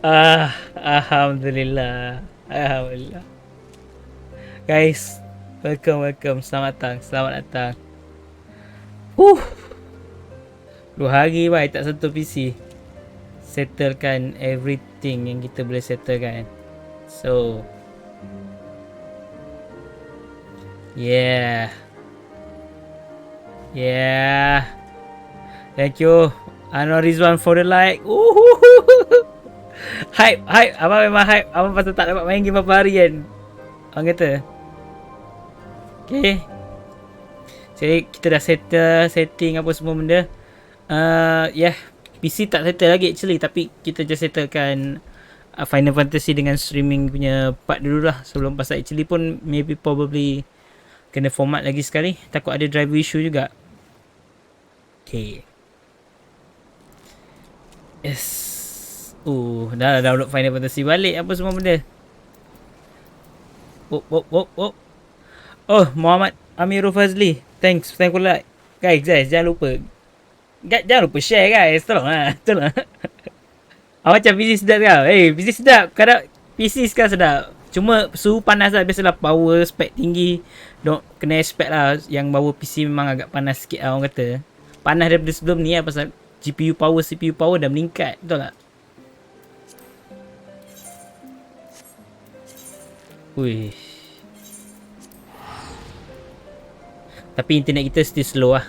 Alhamdulillah. Alhamdulillah. Guys, welcome. Selamat datang. 2 hari tak sentuh PC. Settlekan everything yang kita boleh settlekan. So, yeah. Thank you Anwar Rizwan for the like. Hype. Abang memang hype. Abang pasal tak dapat main game apa hari kan. Orang kata. Okay. Jadi kita dah setting apa semua benda. PC tak settle lagi actually. Tapi kita just settlekan Final Fantasy dengan streaming punya part dulu lah. Sebelum pasal actually pun probably kena format lagi sekali. Takut ada driver issue juga. Okay. Yes. Dah download Final Fantasy balik apa semua benda. Oh, Muhammad Amirul Fazli. Thanks for like. Guys, jangan lupa share guys. Tolong. Macam PC sedap kau. PC sedap. Kadang PC sekarang sedap. Cuma suhu panas lah. Biasalah power spek tinggi. Kena expect lah. Yang bawa PC memang agak panas sikit lah orang kata. Panas daripada sebelum ni lah. Pasal GPU power, CPU power dah meningkat. Betul tak? Wih. Tapi internet kita still slow lah.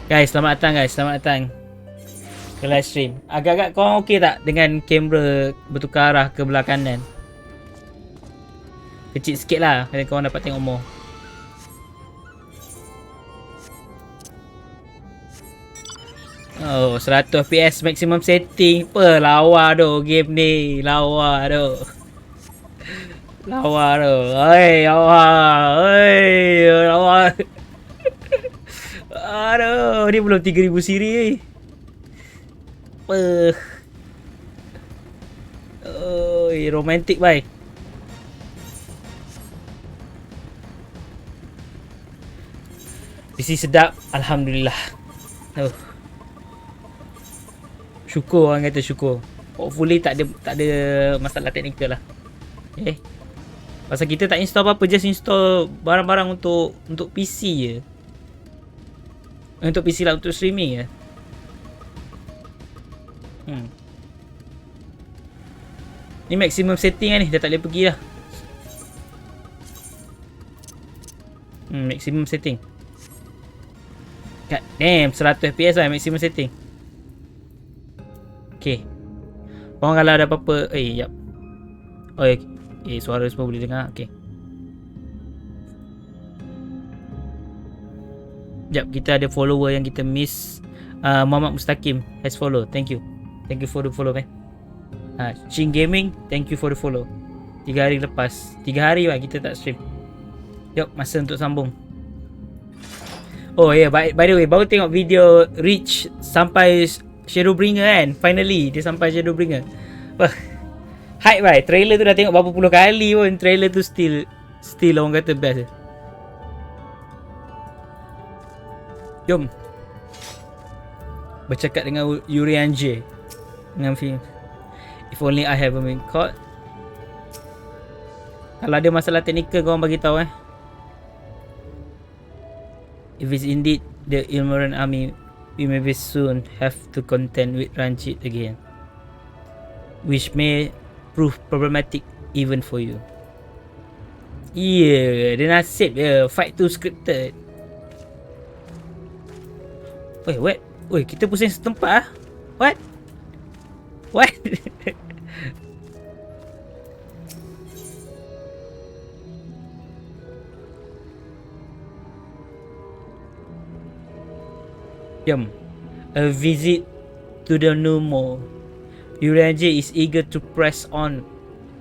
Guys, selamat datang ke live stream. Agak-agak korang okey tak dengan kamera bertukar arah ke belah kanan? Kecil sikit lah kalau korang dapat tengok more. Oh, 100 FPS maximum setting. Apa lawa tu game ni. Lawa tu. Lawa. Aduh, ni belum 3000 siri. Apa? Romantik bye. PC sedap, alhamdulillah. Syukur orang kata syukur. Hopefully tak ada masalah teknikal lah. Pasal kita tak install apa-apa, just install barang-barang untuk PC je. Untuk PC lah, untuk streaming je. Ni maximum setting lah ni, dah tak boleh pergi lah. Maximum setting. God damn, 100 FPS lah maximum setting. Okay. Korang kalau ada apa-apa, jap. Suara semua boleh dengar. Okay. Jap, kita ada follower yang kita miss. Muhammad Mustaqim has follow. Thank you for the follow, man. Ching Gaming, thank you for the follow. 3 hari lepas. 3 hari lah kita tak stream. Jom, masa untuk sambung. By the way, baru tengok video Reach sampai Shadowbringer kan. Finally dia sampai Shadowbringer. Hype bye. Trailer tu dah tengok berapa puluh kali pun. Trailer tu still orang kata best. Jom bercakap dengan Urian J dengan film If Only I Have Been Caught. Kalau ada masalah teknikal korang bagi tahu. If it's indeed the Ilmaran army, we may be soon have to contend with Ranjit again, which may prove problematic even for you. Dia nasib je. Fight tu scripted. What? Kita pusing setempat lah. What? Jom. A visit to the new mall. Urianger is eager to press on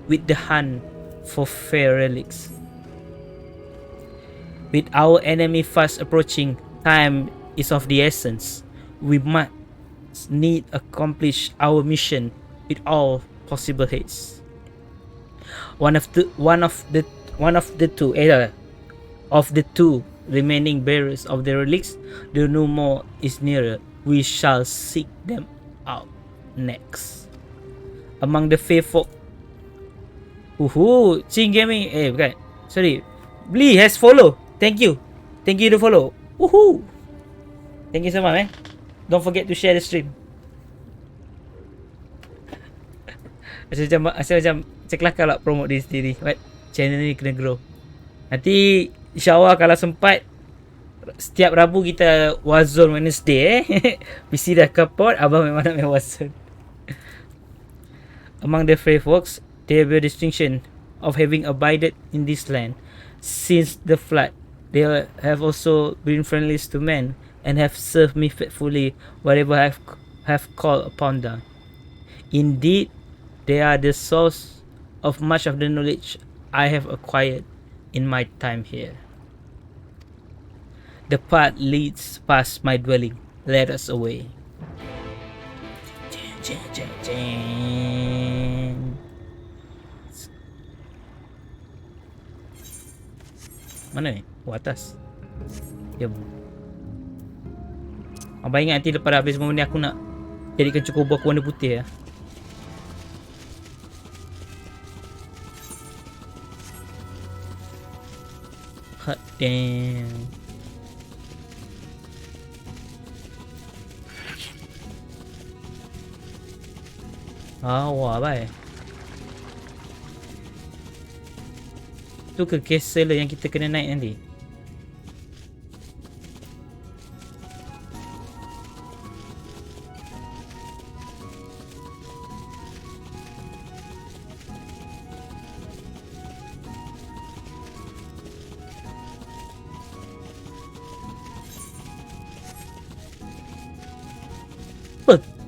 with the hunt for fair relics. With our enemy fast approaching, time is of the essence. We must need accomplish our mission with all possible haste. One of the two remaining bearers of the relics, the new mall is nearer we shall seek them out next. Among the faithful. Cing Gaming. Bukan. Sorry. Blee has follow. Thank you. Thank you to follow. Thank you so much, Don't forget to share the stream. Macam kelakar lah promote diri sendiri. But channel ni kena grow. Nanti insyaAllah kalau sempat setiap Rabu kita Warzone Wednesday PC dah kapot, abang memang nak main Warzone. Among the free folks, there be a distinction of having abided in this land since the flood. They have also been friendly to men and have served me faithfully wherever I have called upon them. Indeed, they are the source of much of the knowledge I have acquired in my time here. The path leads past my dwelling. Let us away. Mana ni? Atas. Jom. Abang ingat nanti lepas dah habis semua ni aku nak jadikan cukup aku warna putih lah. Hot damn. Wah baik. Tu ke castle yang kita kena naik nanti?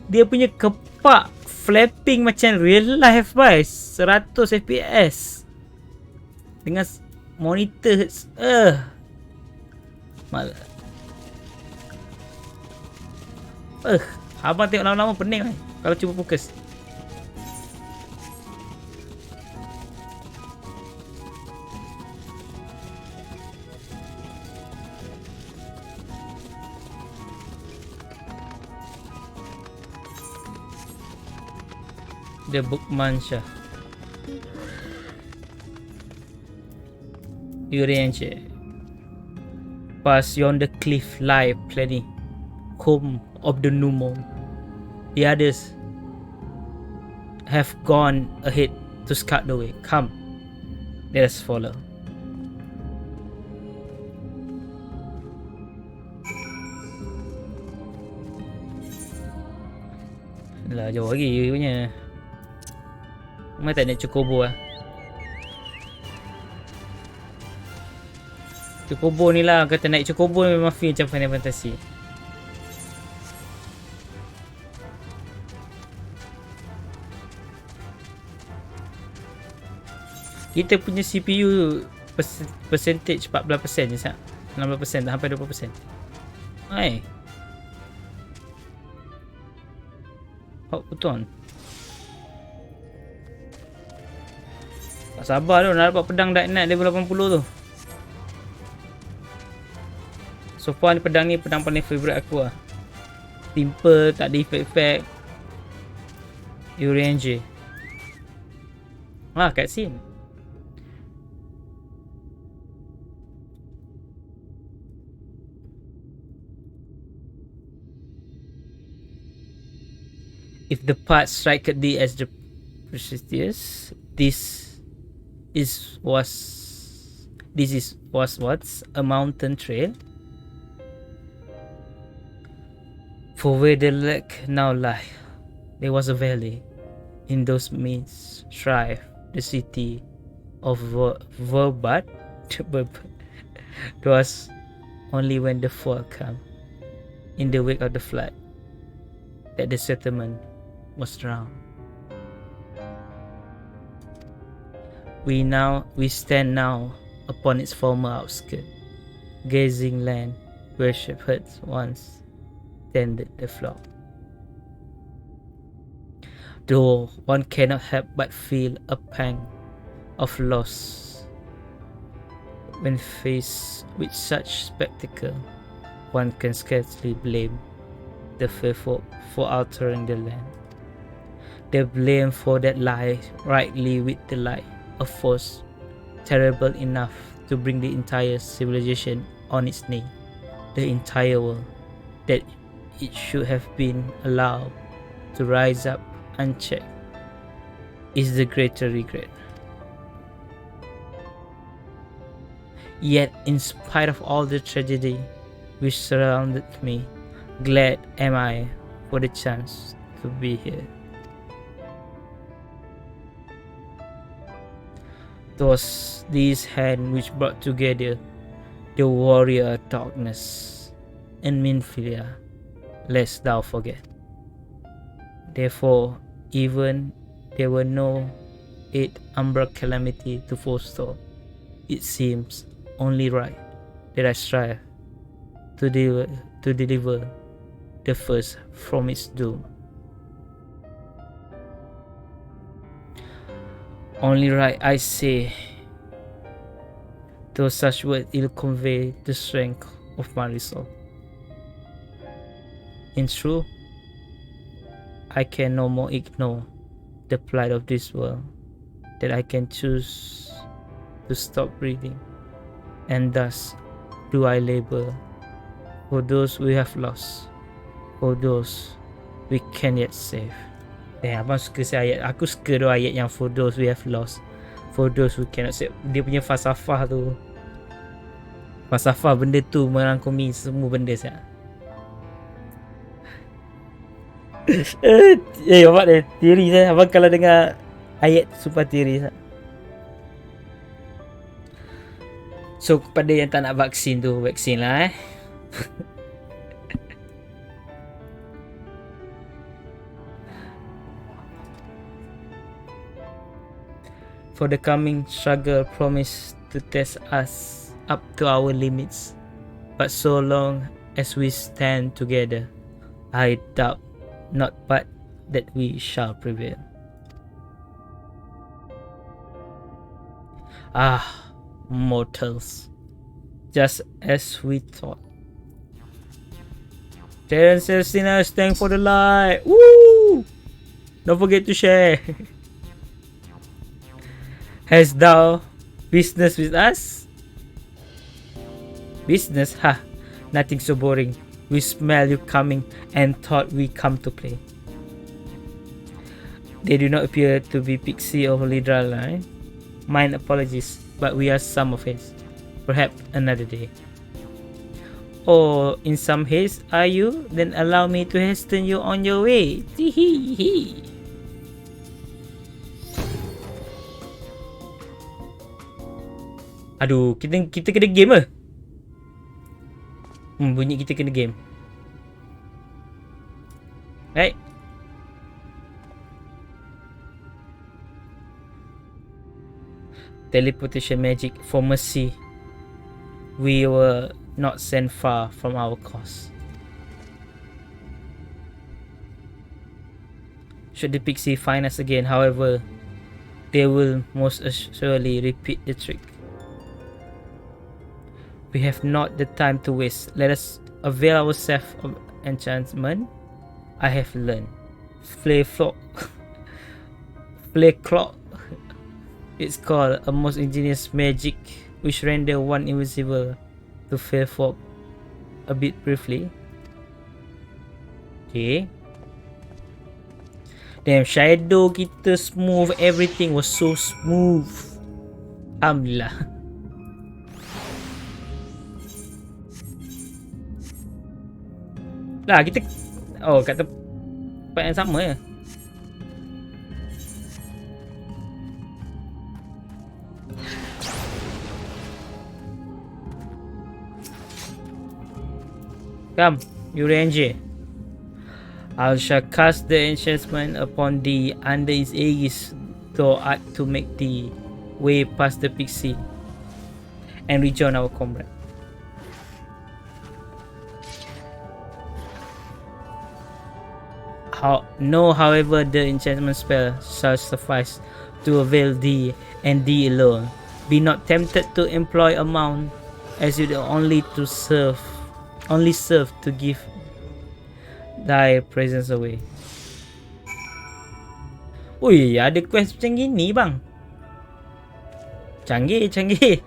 Dia punya kepak flapping macam real life guys. 100 FPS dengan monitor abang tengok lama-lama pening kan kalau cuba fokus. The Bookman Shah Urianche. Past yonder cliff lie plenty, home of the Numon. The others have gone ahead to scout the way. Come, let us follow. Lah jauh lagi punya. Mana tak naik Chocobo lah. Chocobo ni lah, kata naik Chocobo memang feel macam Final Fantasy. Kita punya CPU percentage 14% je sat. 16% dah, hampir 20%. Hai. Hot button. Tak sabar tu nak dapat pedang Dark Knight level 80 tu. So far ni pedang paling favourite aku lah. Simple, tak ada effect. Urianche. Cutscene. If the path strike thee as the precious, this was what's a mountain trail. For where the lake now lie, there was a valley. In those means thrive the city of Verbat. It was only when the flood came, in the wake of the flood, that the settlement was drowned. We stand now upon its former outskirt, gazing land where shepherds once tended the flock. Though one cannot help but feel a pang of loss when faced with such spectacle, one can scarcely blame the faithful for altering the land. They blame for that lie rightly with the lie, a force terrible enough to bring the entire civilization on its knee, the entire world, that it should have been allowed to rise up unchecked, is the greater regret. Yet, in spite of all the tragedy which surrounded me, glad am I for the chance to be here. Those these hands which brought together the warrior darkness and Minfilia, lest thou forget. Therefore, even there were no eight umbra calamity to forestall, it seems only right that I strive to deliver the first from its doom. Only right, I say, though such words ill convey the strength of my resolve. In truth, I can no more ignore the plight of this world, that I can choose to stop breathing, and thus do I labor for those we have lost, for those we can yet save. Abang suka si ayat. Aku suka tu ayat yang for those we have lost, for those who cannot save. Dia punya falsafah tu, falsafah benda tu merangkumi semua benda siap. Abang dia teori saya. Abang kalau dengar ayat super teori saya. So kepada yang tak nak vaksin tu, vaksin lah For the coming struggle promised to test us up to our limits, but so long as we stand together, I doubt not but that we shall prevail. Ah, mortals, just as we thought. Terence and Sinners, thank for the light. Woo! Don't forget to share. Hast thou business with us? Business? Ha! Nothing so boring. We smell you coming and thought we come to play. They do not appear to be pixie or literal, eh? Mine apologies, but we are some of haste. Perhaps another day. Or in some haste, are you? Then allow me to hasten you on your way. Tee-hee-hee. Aduh, kita kena game ke? Bunyi kita kena game. Right? Teleportation magic for mercy. We were not sent far from our course. Should the pixie find us again, however, they will most assuredly repeat the trick. We have not the time to waste. Let us avail ourselves of enchantment I have learned. Flay clock. It's called a most ingenious magic which render one invisible to fair folk. A bit briefly. Okay. Damn, shadow kita smooth. Everything was so smooth. Alhamdulillah. Lah kita kat tempat yang sama ya. Come, you ranger. I shall cast the enchantment upon thee under its aegis, thou art to make the way past the pixie and rejoin our comrade. However, the enchantment spell shall suffice to avail thee and thee alone. Be not tempted to employ a mount, as it only serve to give Die presence away. Ui, ada quest macam gini bang. Canggih, canggih.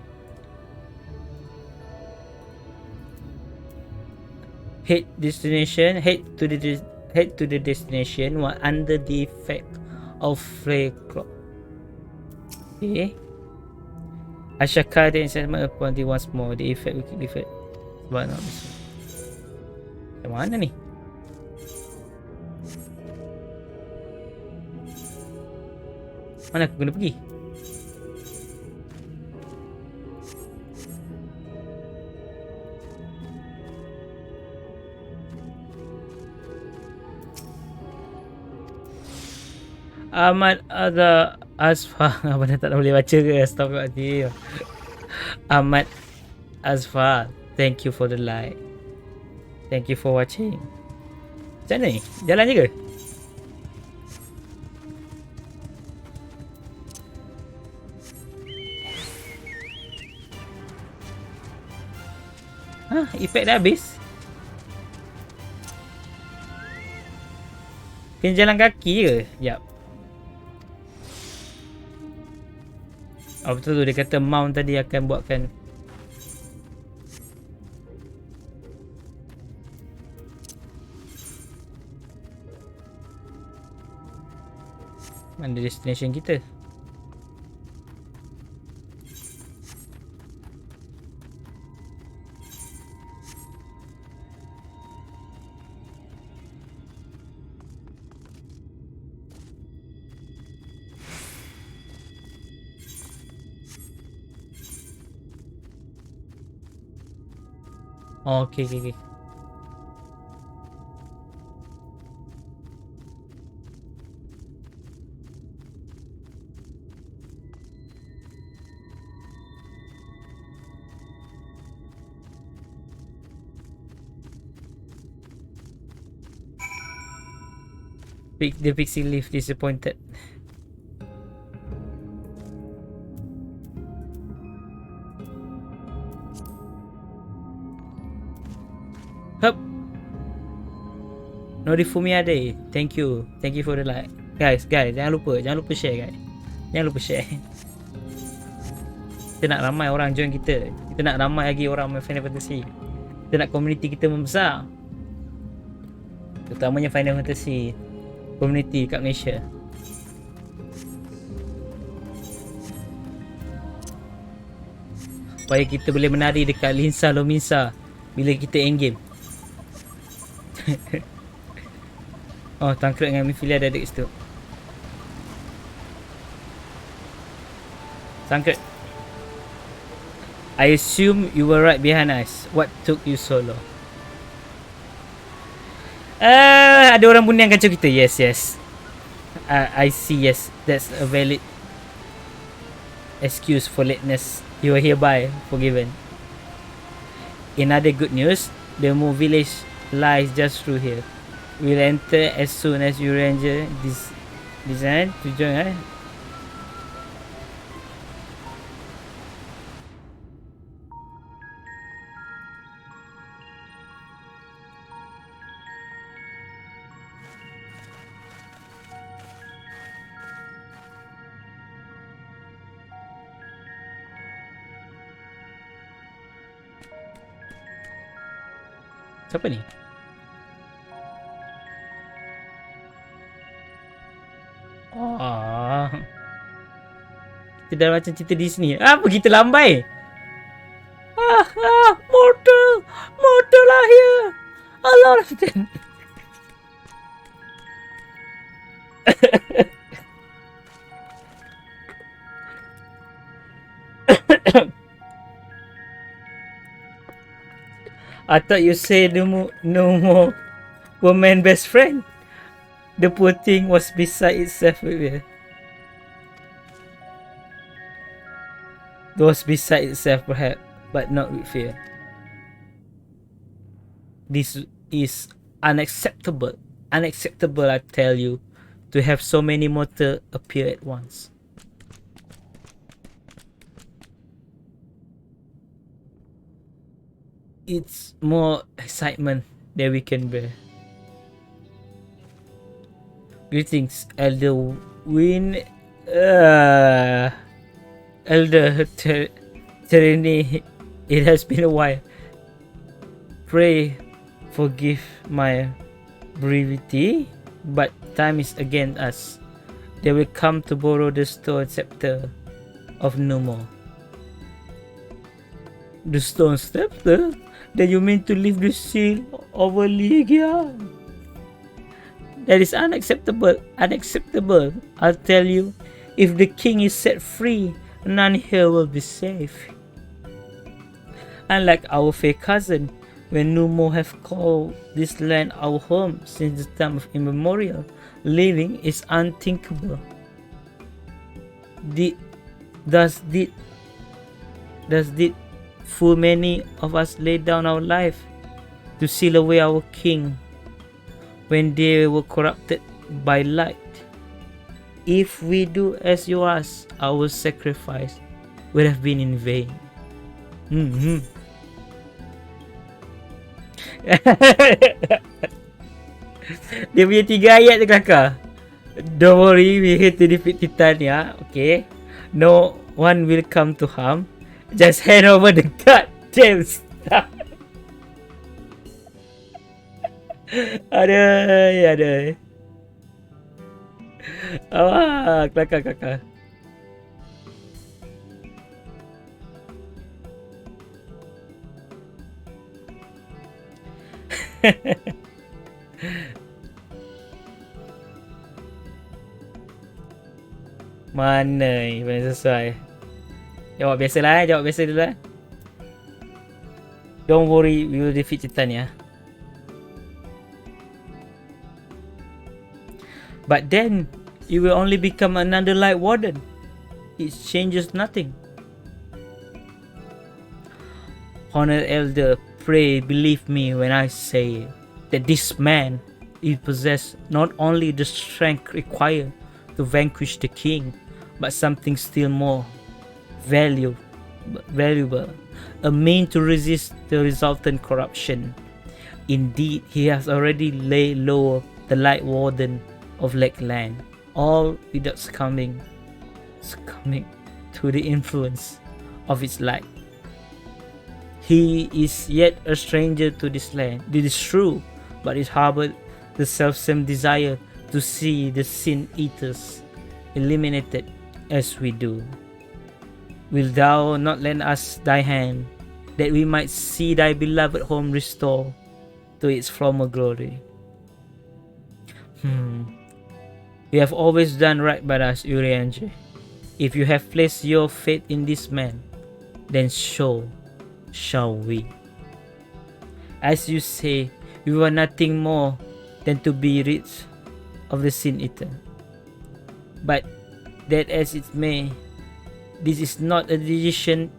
Head to the destination while under the effect of flare clock. Okay. I shall cast the enchantment upon thee once more. The effect will keep effect. Sebab nak bisa. Macam mana ni? Mana aku kena pergi? Ahmad Azhar Asfar. Abang dah tak boleh baca ke? Astagfirullahaladzim. Ahmad Azfar, thank you for the like. Thank you for watching. Macam mana ni? Jalan je ke? Hah? Efek dah habis? Kena jalan kaki je? Sekejap. Oh betul tu, dia kata mount tadi akan buatkan. Mana destination kita? Oh, okay. The pixie leaf disappointed. Hup. Norifumiade, thank you for the like. Guys, jangan lupa share guys. Jangan lupa share. Kita nak ramai orang join kita. Kita nak ramai lagi orang main Final Fantasy. Kita nak community kita membesar. Terutamanya Final Fantasy community kat Malaysia. Supaya kita boleh menari dekat Linsa Lominsa bila kita end game. Oh, Tancred dengan Mephilia ada dekat situ. Tancred, I assume you were right behind us. What took you so long? Ada orang bunuh yang kacau kita. Yes. I see, yes. That's a valid excuse for lateness. You are hereby forgiven. In other good news, the Mu village lies just through here. We'll enter as soon as you ranger design to join. Siapa ni? Oh. Kita dah macam cerita Disney. Apa kita lambai? Mortal lahir. Allah. I thought you said no more woman best friend. The poor thing was beside itself with her. It was beside itself perhaps, but not with fear. This is unacceptable. Unacceptable, I tell you, to have so many mortals appear at once. It's more excitement that we can bear. Greetings, Elder Win. Uh, Elder Tereni. It has been a while. Pray forgive my brevity, but time is against us. They will come to borrow the stone scepter of Numo. The stone scepter? Then you mean to leave the seal over Ligia? That is unacceptable. Unacceptable. I'll tell you, if the king is set free, none here will be safe. Unlike our fair cousin, when Numo have called this land our home since the time of immemorial, living is unthinkable. Does did full many of us lay down our life to seal away our king when they were corrupted by light? If we do as you ask, our sacrifice would have been in vain. Dia punya 3 ayat tu kelakar. Don't worry, we here to defeat Titania. Okay. No one will come to harm. Just hand over the goddamn stuff. Aduh. Kelakar. Mana ni paling sesuai? Jawab biasa dulu lah. Don't worry, we will defeat Titania. But then, you will only become another light warden. It changes nothing. Honored Elder, pray believe me when I say that this man is possessed not only the strength required to vanquish the king, but something still more valuable, a means to resist the resultant corruption. Indeed, he has already laid low the light warden of Lakeland, all without succumbing to the influence of its light. He is yet a stranger to this land. It is true, but it harbored the selfsame desire to see the sin eaters eliminated as we do. Will thou not lend us thy hand, that we might see thy beloved home restored to its former glory? You have always done right by us, Urianger. If you have placed your faith in this man, then so shall we. As you say, we want nothing more than to be rid of the sin eater. But that as it may, this is not a decision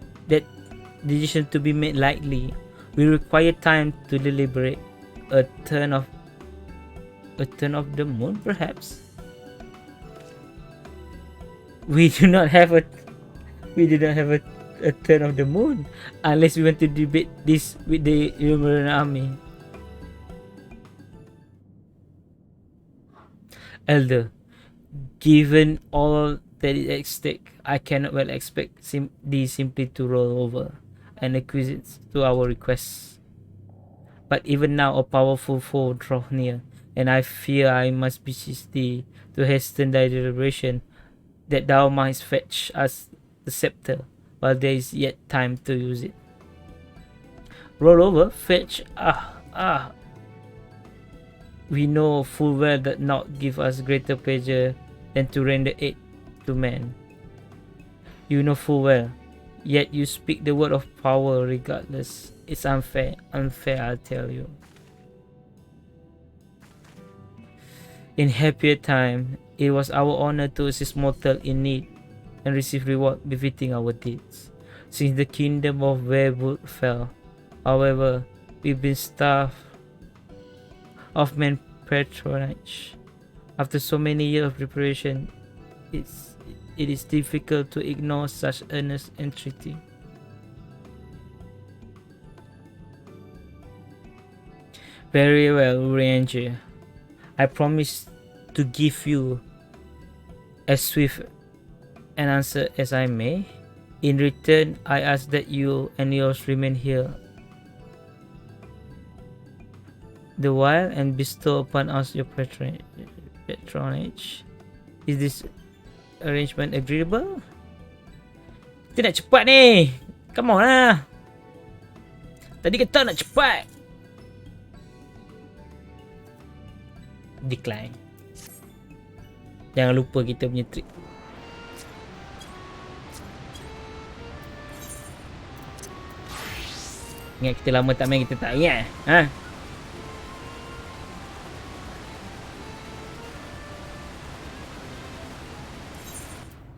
to be made lightly. We require time to deliberate. A turn of the moon, perhaps. We do not have a turn of the moon unless we want to debate this with the Roman army. Elder, given all that is at stake, I cannot well expect these simply to roll over and acquiesce to our requests. But even now a powerful foe draws near, and I fear I must beseech thee to hasten thy deliberation, that thou mightst fetch us the scepter while there is yet time to use it. Roll over, fetch, we know full well that naught give us greater pleasure than to render aid to man. You know full well, yet you speak the word of power regardless. It's unfair, I'll tell you. In happier time, it was our honor to assist mortal in need and receive reward befitting our deeds. Since the kingdom of Werewolf fell, however, we've been starved of men patronage. After so many years of preparation, it is difficult to ignore such earnest entreaty. Very well, Ranger. I promise to give you as swift an answer as I may. In return, I ask that you and yours remain here the while and bestow upon us your patronage. Is this arrangement agreeable? Kita nak cepat ni. Come on lah. Tadi kata nak cepat. Decline. Jangan lupa kita punya trick. Ingat kita lama tak main, kita tak ingat. Ha?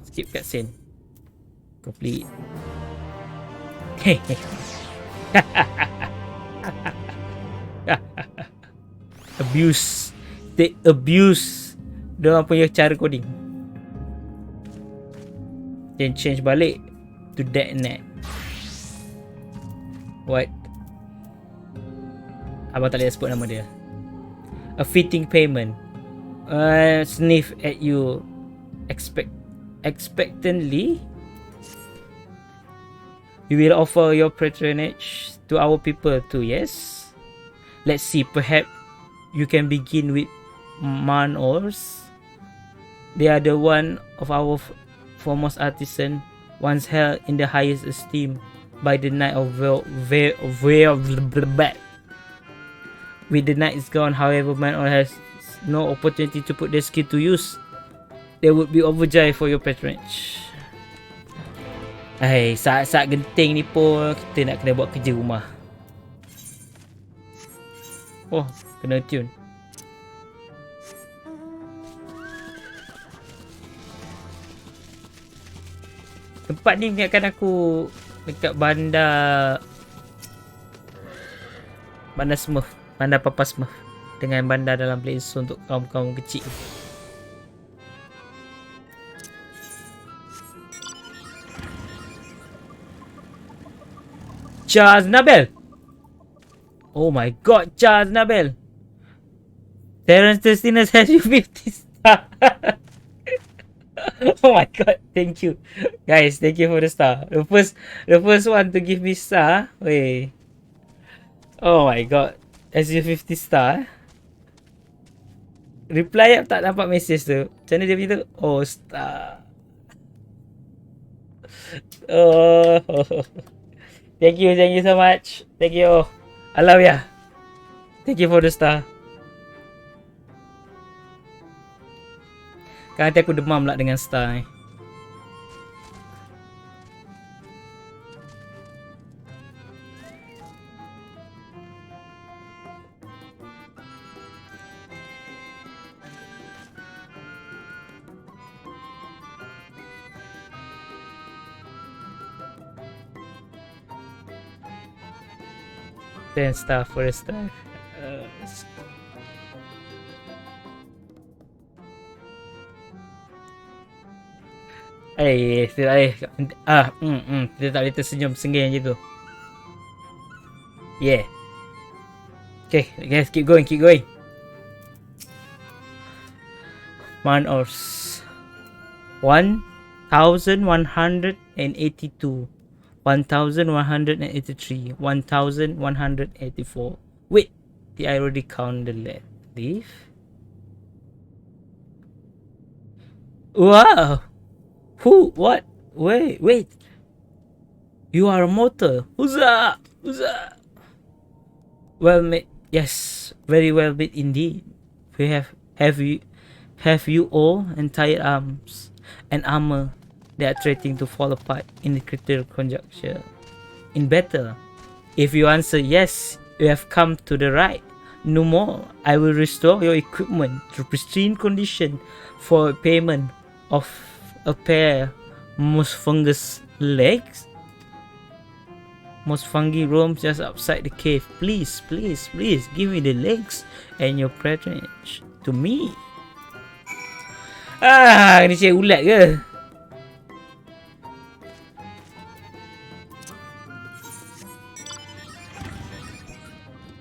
Skip cutscene. Complete. Abuse. They abuse diorang punya cara coding. Then change balik to .net. What? Abang tak boleh sebut nama dia. A fitting payment. Sniff at you expectantly. We will offer your patronage to our people too, yes? Let's see, perhaps you can begin with Manors. They are the one of our foremost artisan, once held in the highest esteem by the Knight of With the night is gone, however, Manor has no opportunity to put their skill to use. They would be overjoyed for your patronage. Hai, saat-saat genting ni pun kita nak kena buat kerja rumah. Oh, kena tune. Tempat ni ingatkan aku dekat bandar Smurf, bandar Papa Smurf, dengan bandar dalam Blaze untuk kaum-kaum kecil. Charles Nabel. Oh my god, Charles Nabel. Terence Testinus has you 50 star. Oh my god, thank you. Guys, thank you for the star. The first one to give me star. Wait. Oh my god. Has you 50 star. Reply up tak dapat message tu. Macam mana dia punya tu? Oh, star. Oh. Thank you so much. Thank you. I love ya. Thank you for the star. Kan nanti aku demam lah dengan star ni. Then star for a star. Kita tak boleh tersenyum senggih macam tu. Yeah. Okay, guys, keep going. Manors 1182, 1183, 1184. Wait, did I already count the leaf? Wow. Who? What? Wait. You are a mortal. Huzzah! Well made. Yes, very well made indeed. We have you all entire arms and armor that are threatening to fall apart in the critical conjuncture. In battle, if you answer yes, you have come to the right. No more. I will restore your equipment to pristine condition for payment of a pair most fungus legs. Most fungi roam just outside the cave. Please, give me the legs and your patronage to me. Ni cik ulat ke?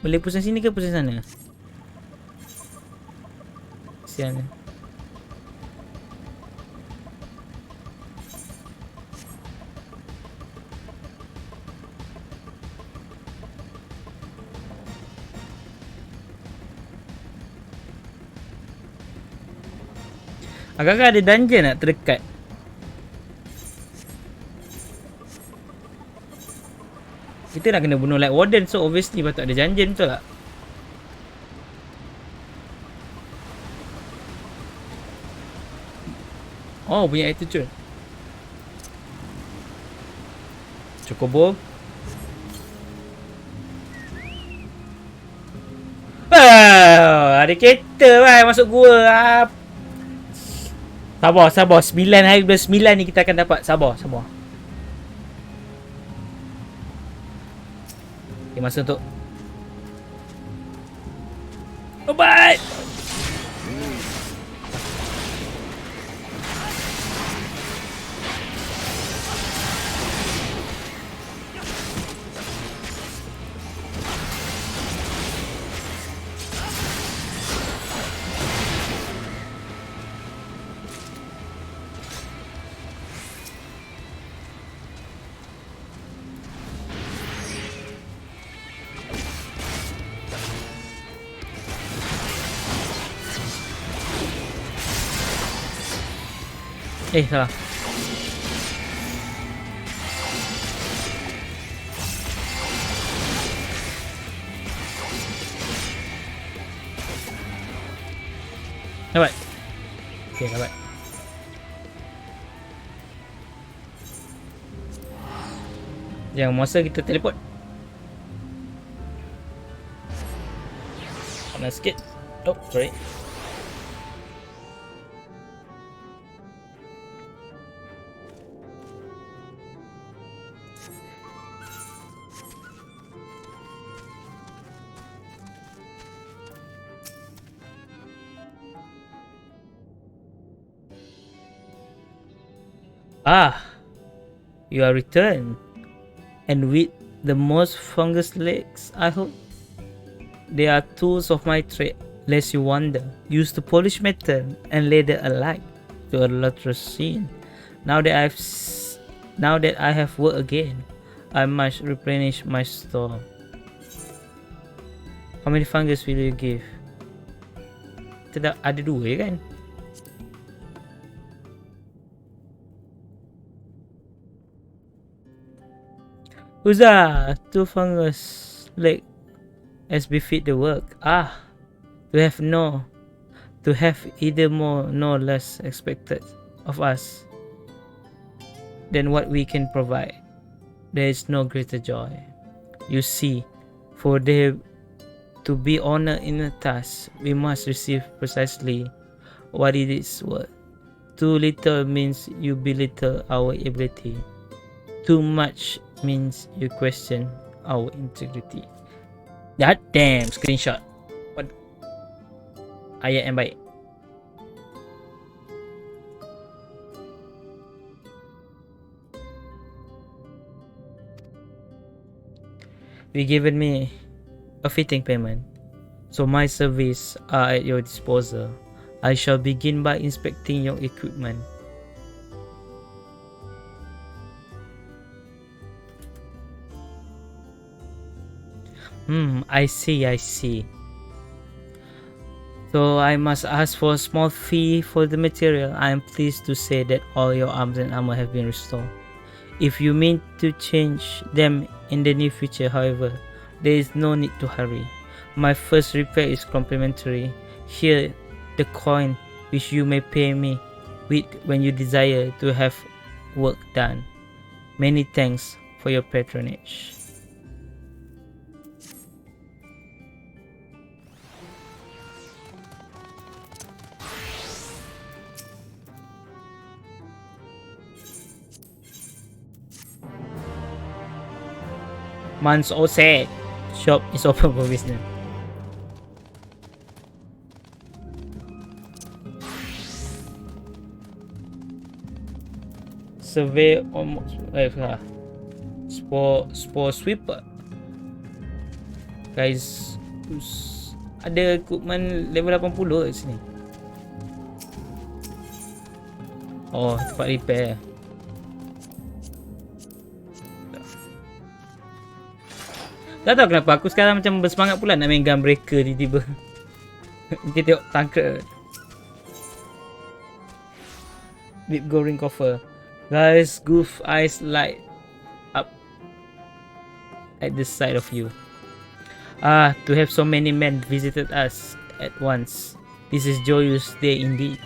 Boleh pusing sini ke pusing sana? Kesian. Agak-agak ada dungeon nak terdekat. Kita nak kena bunuh Light Warden, so obviously patut ada dungeon, betul tak? Oh, punya attitude. Chocobo. Ada kereta lah masuk gua. Sabar. 9 hari bulan 9 ni kita akan dapat. Sabar. Okay, masa untuk obat. Salah. Dapat. Okay, dapat. Jangan masa kita teleport. Panas sikit. Oh, sorry. You are returned, and with the most fungus legs, I hope. They are tools of my trade, lest you wonder. Used to polish metal and leather alike to a lustrous scene. Now that I have work again, I must replenish my store. How many fungus will you give? Kita ada 2 kan? Huzzah! 2 fungus leg as befit the work. To have either more nor less expected of us than what we can provide. There is no greater joy. You see, for there to be honor in a task, we must receive precisely what it is worth. Too little means you belittle our ability. Too much means you question our integrity. God damn, screenshot. What? Ayat yang baik. You given me a fitting payment, so my services are at your disposal. I shall begin by inspecting your equipment. I see. So I must ask for a small fee for the material. I am pleased to say that all your arms and armor have been restored. If you mean to change them in the near future, however, there is no need to hurry. My first repair is complimentary. Here, the coin which you may pay me with when you desire to have work done. Many thanks for your patronage. Months all set. Shop is open for business. Survey almost spore sweeper. Guys, ada equipment level 80 kat sini. Oh, tempat repair. Tak tahu kenapa aku sekarang macam bersemangat pula nak main Gunbreaker tiba-tiba. Kita tengok tangkap. with glowing coffer. Guys, goof eyes light up at the sight of you. Ah, to have so many men visited us at once. This is joyous day indeed.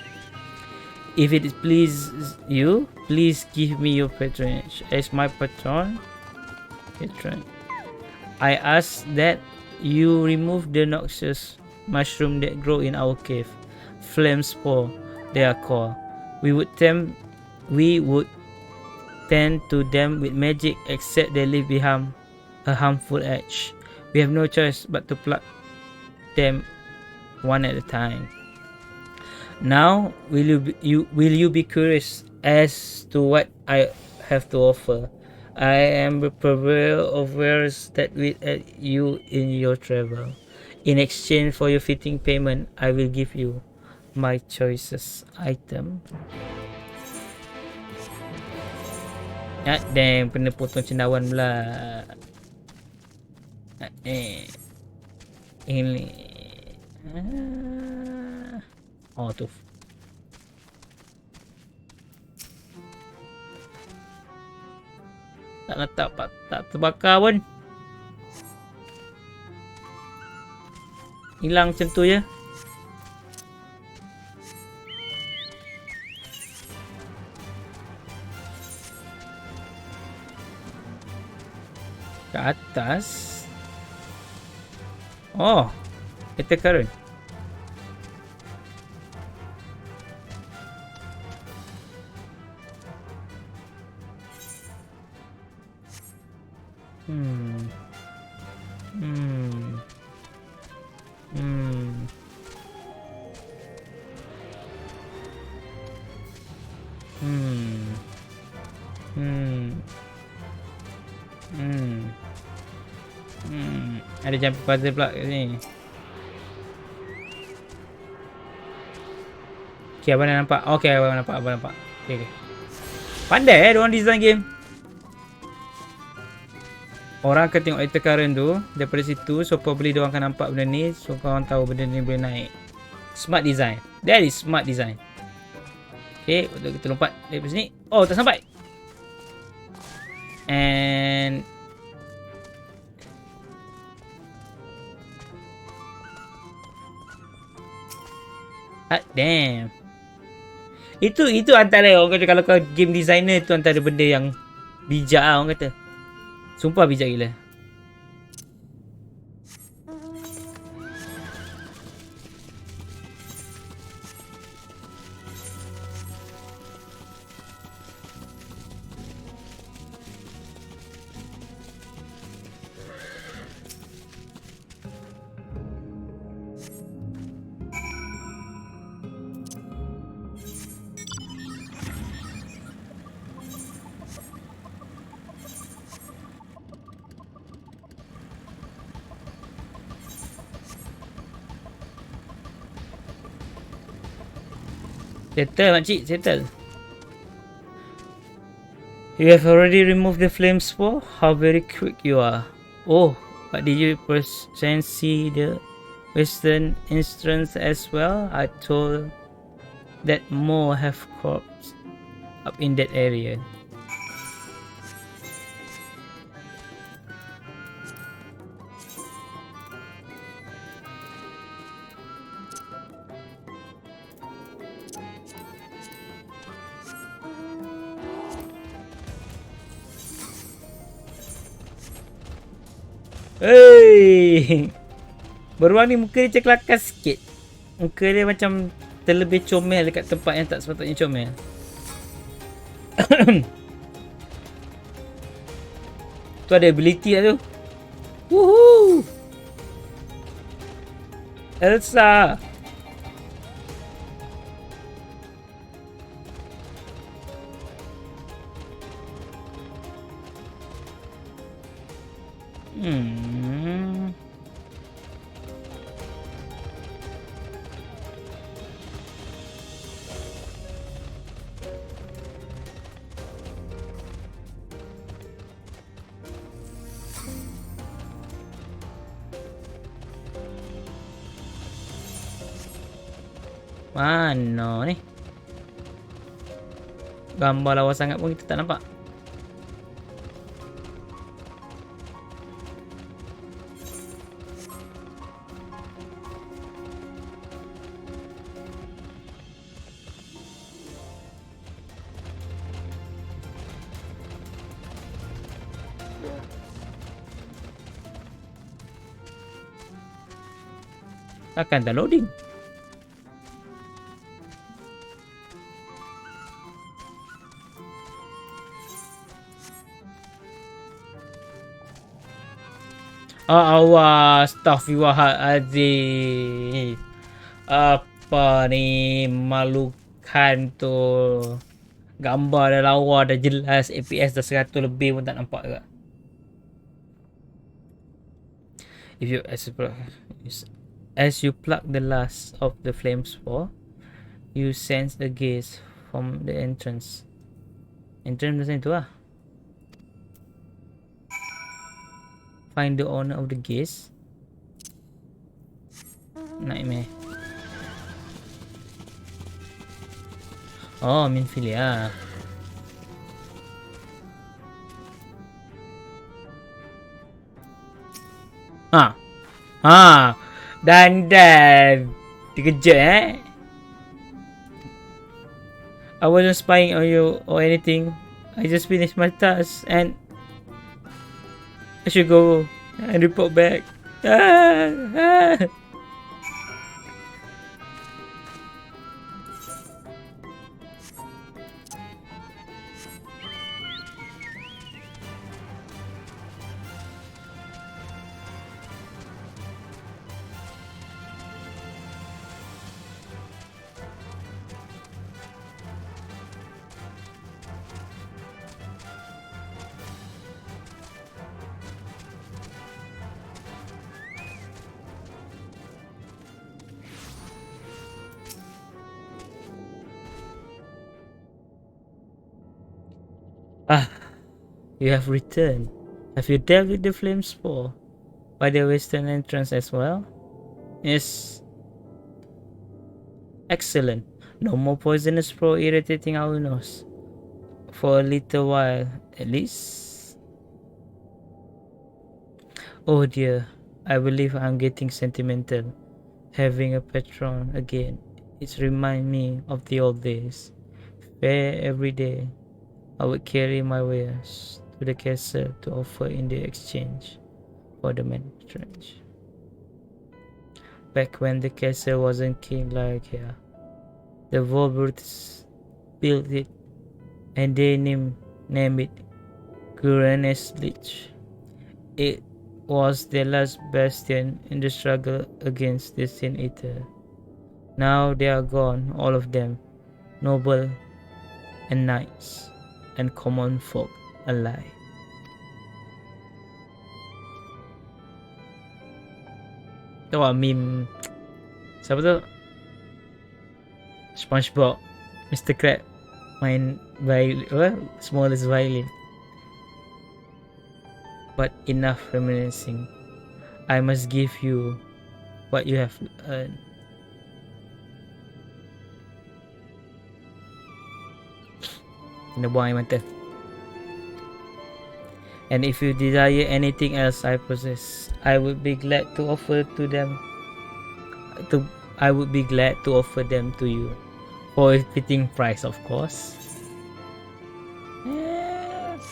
If it pleases you, please give me your patronage as my patron. I ask that you remove the noxious mushroom that grow in our cave. Flame spore, they are called. We would tend to them with magic, except they leave behind a harmful edge. We have no choice but to pluck them one at a time. Now, will you be curious as to what I have to offer? I am a purveyor of wares that will aid you in your travel. In exchange for your fitting payment, I will give you my choicest item. Ah, damn, kena potong cendawan pula. Ini. Oh, tu. Tak letak, tak terbakar pun. Hilang macam tu je. Ke atas. Oh, ether current. Ada jump puzzle pula kat sini. Okay, abang dah nampak. Okay, abang nampak. Okay. Pandai diorang design game. Orang akan tengok ether current tu daripada situ, so probably diorang akan nampak benda ni, so korang tahu benda ni boleh naik. Smart design. That is smart design. Okay, untuk kita lompat dari sini. Oh, tak sampai. And damn. Itu antara orang kata, kalau kau game designer, itu antara benda yang bijak lah orang kata. Sumpah bijak gila. Settle makcik, settle. You have already removed the flame spore? How very quick you are. Oh, but did you perchance see the western entrance as well? I told that more have crops up in that area. Hey, beruang ni muka dia kelakar sikit. Muka dia macam terlebih comel dekat tempat yang tak sepatutnya comel. Tu ada ability lah tu. Woohoo! Elsa. Mana ni? gambar lawa sangat pun kita tak nampak. Takkan tak loading. Awas, astaghfirullahaladzim. Apa ni malukan tu. Gambar dah lawa dah jelas, FPS dah 100 lebih pun tak nampak juga. If you as you plug the last of the flames for, you sense a gaze from the entrance. Entrance macam tu lah. Find the owner of the gaze. Nightmare. Oh, Minfilia. Dan terkejut I wasn't spying on you or anything. I just finished my task and I should go and report back. You have returned. Have you dealt with the flame spore by the western entrance as well? Yes. Excellent. No more poisonous spore irritating our nose. For a little while, at least. Oh dear, I believe I'm getting sentimental. Having a patron again. It reminds me of the old days. Where every day I would carry my wares to the castle to offer in the exchange for the entrance. Back when the castle wasn't king like here, the Volbrutes built it and they named it Gurenes Lich. It was their last bastion in the struggle against the Sin Eater. Now they are gone, all of them, noble and knights and common folk alike. Tu meme siapa tu? SpongeBob, Mr. Crab main violin, smallest violin. But enough reminiscing. I must give you what you have earned. Kena buang air mata. And if you desire anything else I possess, I would be glad to offer them to you for a fitting price, of course. Yes.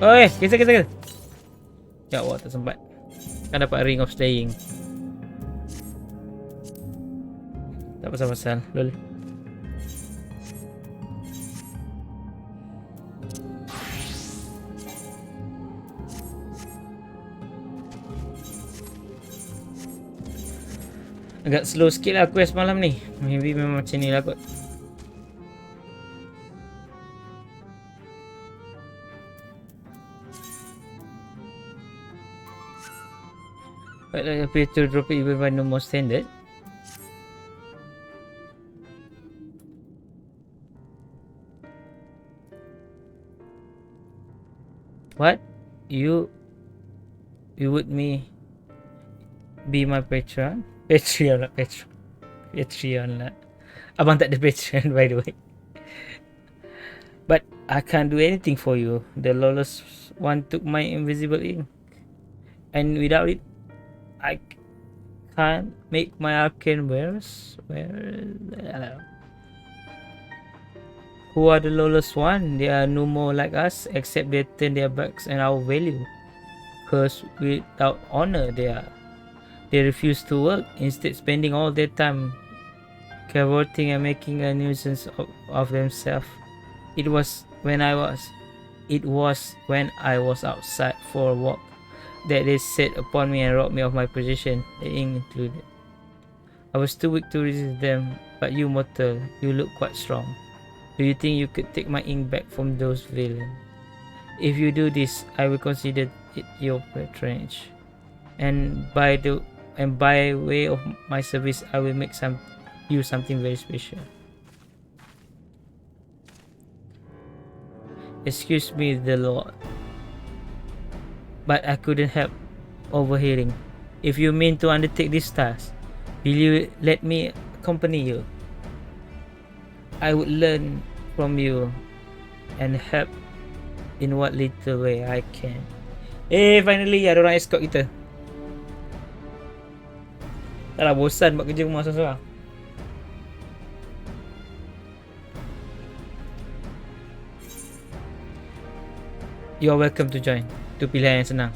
Oi, kisah. Ya Allah, tak sempat. Kan dapat Ring of Staying. Tak pasal-pasal, lol. Agak slow sikit lah quest malam ni. Maybe memang macam ni lah kot. But I appear to drop it even by no more standard. What? You would me be my patron? Patreon lah, Patreon. Patreon lah. Abang tak ada Patreon by the way. But I can't do anything for you. The lawless one took my invisible ink. And without it, I can't make my arcane wares. Who are the lawless one? They are no more like us, except they turn their backs on our value. Because without honor, they refuse to work, instead spending all their time cavorting and making a nuisance of themselves. It was when I was outside for a walk that they set upon me and robbed me of my position, the ink included. I was too weak to resist them, but you mortal, you look quite strong. Do you think you could take my ink back from those villains? If you do this, I will consider it your patronage, and by way of my service, I will make you something very special. Excuse me, the Lord, but I couldn't help overhearing. If you mean to undertake this task, will you let me accompany you? I would learn from you and help in what little way I can. Finally ada orang escort kita. Dah lah bosan buat kerja rumah seorang-seorang. You are welcome to join. Itu pilihan yang senang.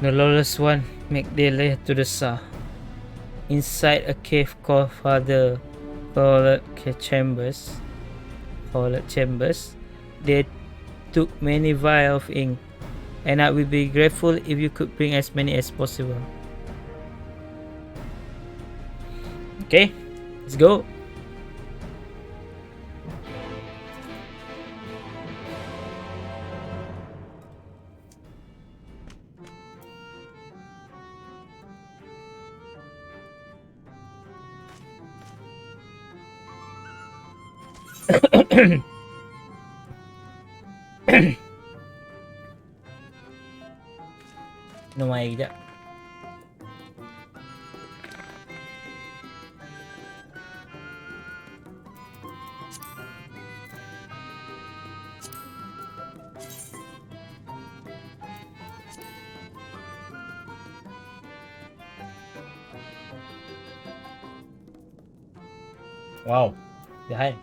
The lawless one make their way to the south. Inside a cave called Chambers, they took many vials of ink, and I would be grateful if you could bring as many as possible. Okay, let's go. Minum air kejap. Wow, jahat.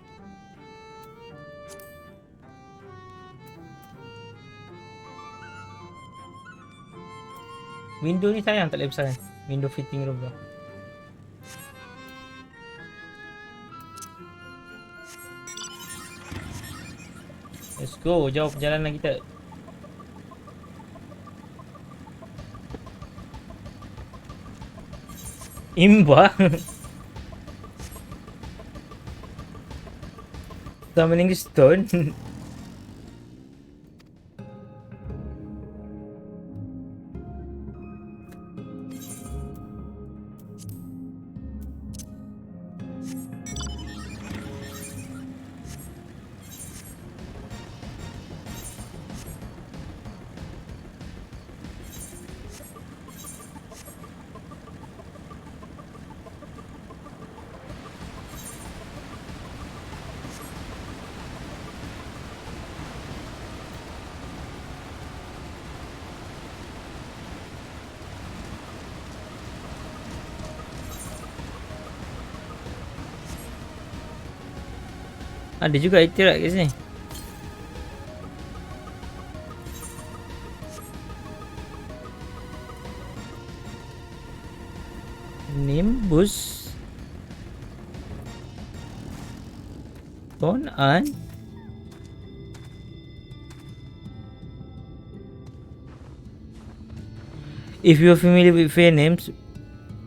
Window ni sayang tak boleh besarkan. Window fitting room tu. Let's go, jauh perjalanan kita. Imba. Summoning stone. Ada juga itirak kat sini. Nimbus Tonan. If you are familiar with fair names,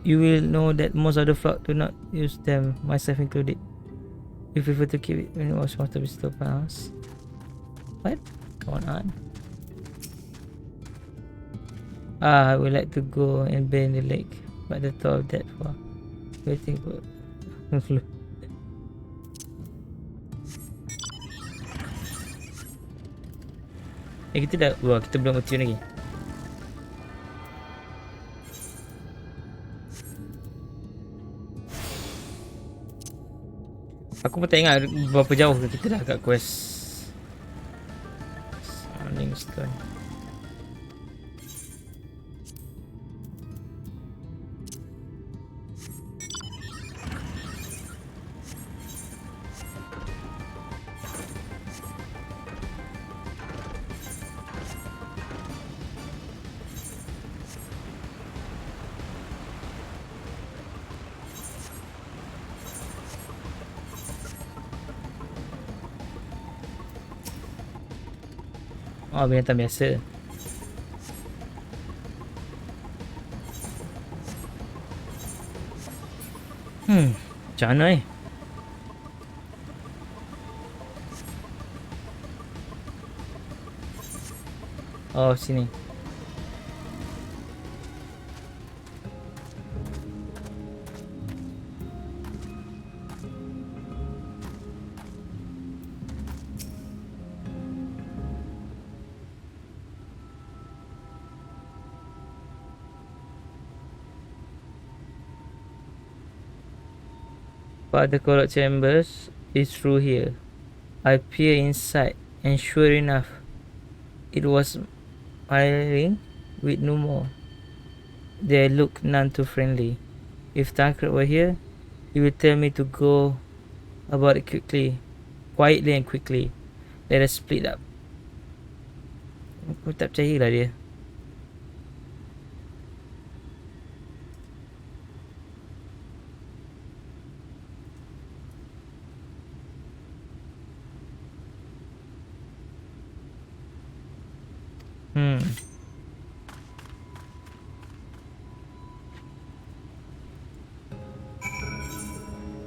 you will know that most of the flock do not use them, myself included. You prefer to keep it when it was more to be still pounds? What? Come on. I would like to go and bathe in the lake, but the thought of that for waiting for kita dah, wah, kita belum tune lagi. Aku pun tak ingat berapa jauh kita dah kat quest Sounding Stone. Oh, binatang biasa. Macam mana Oh, sini. But the correct chambers is through here. I peer inside, and sure enough, it was firing with no more. They look none too friendly. If Tancred were here, he would tell me to go about it quietly and quickly. Let us split up. Aku tak percayalah dia.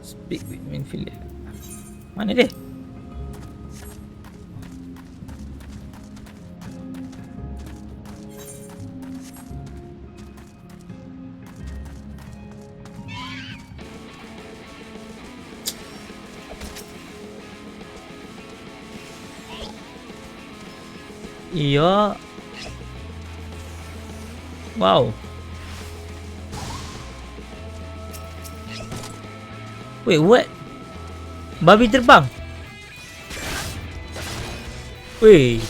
Speak with Minfield. Mana dia? Iya. Wow. Wait, what? Babi terbang? Wait.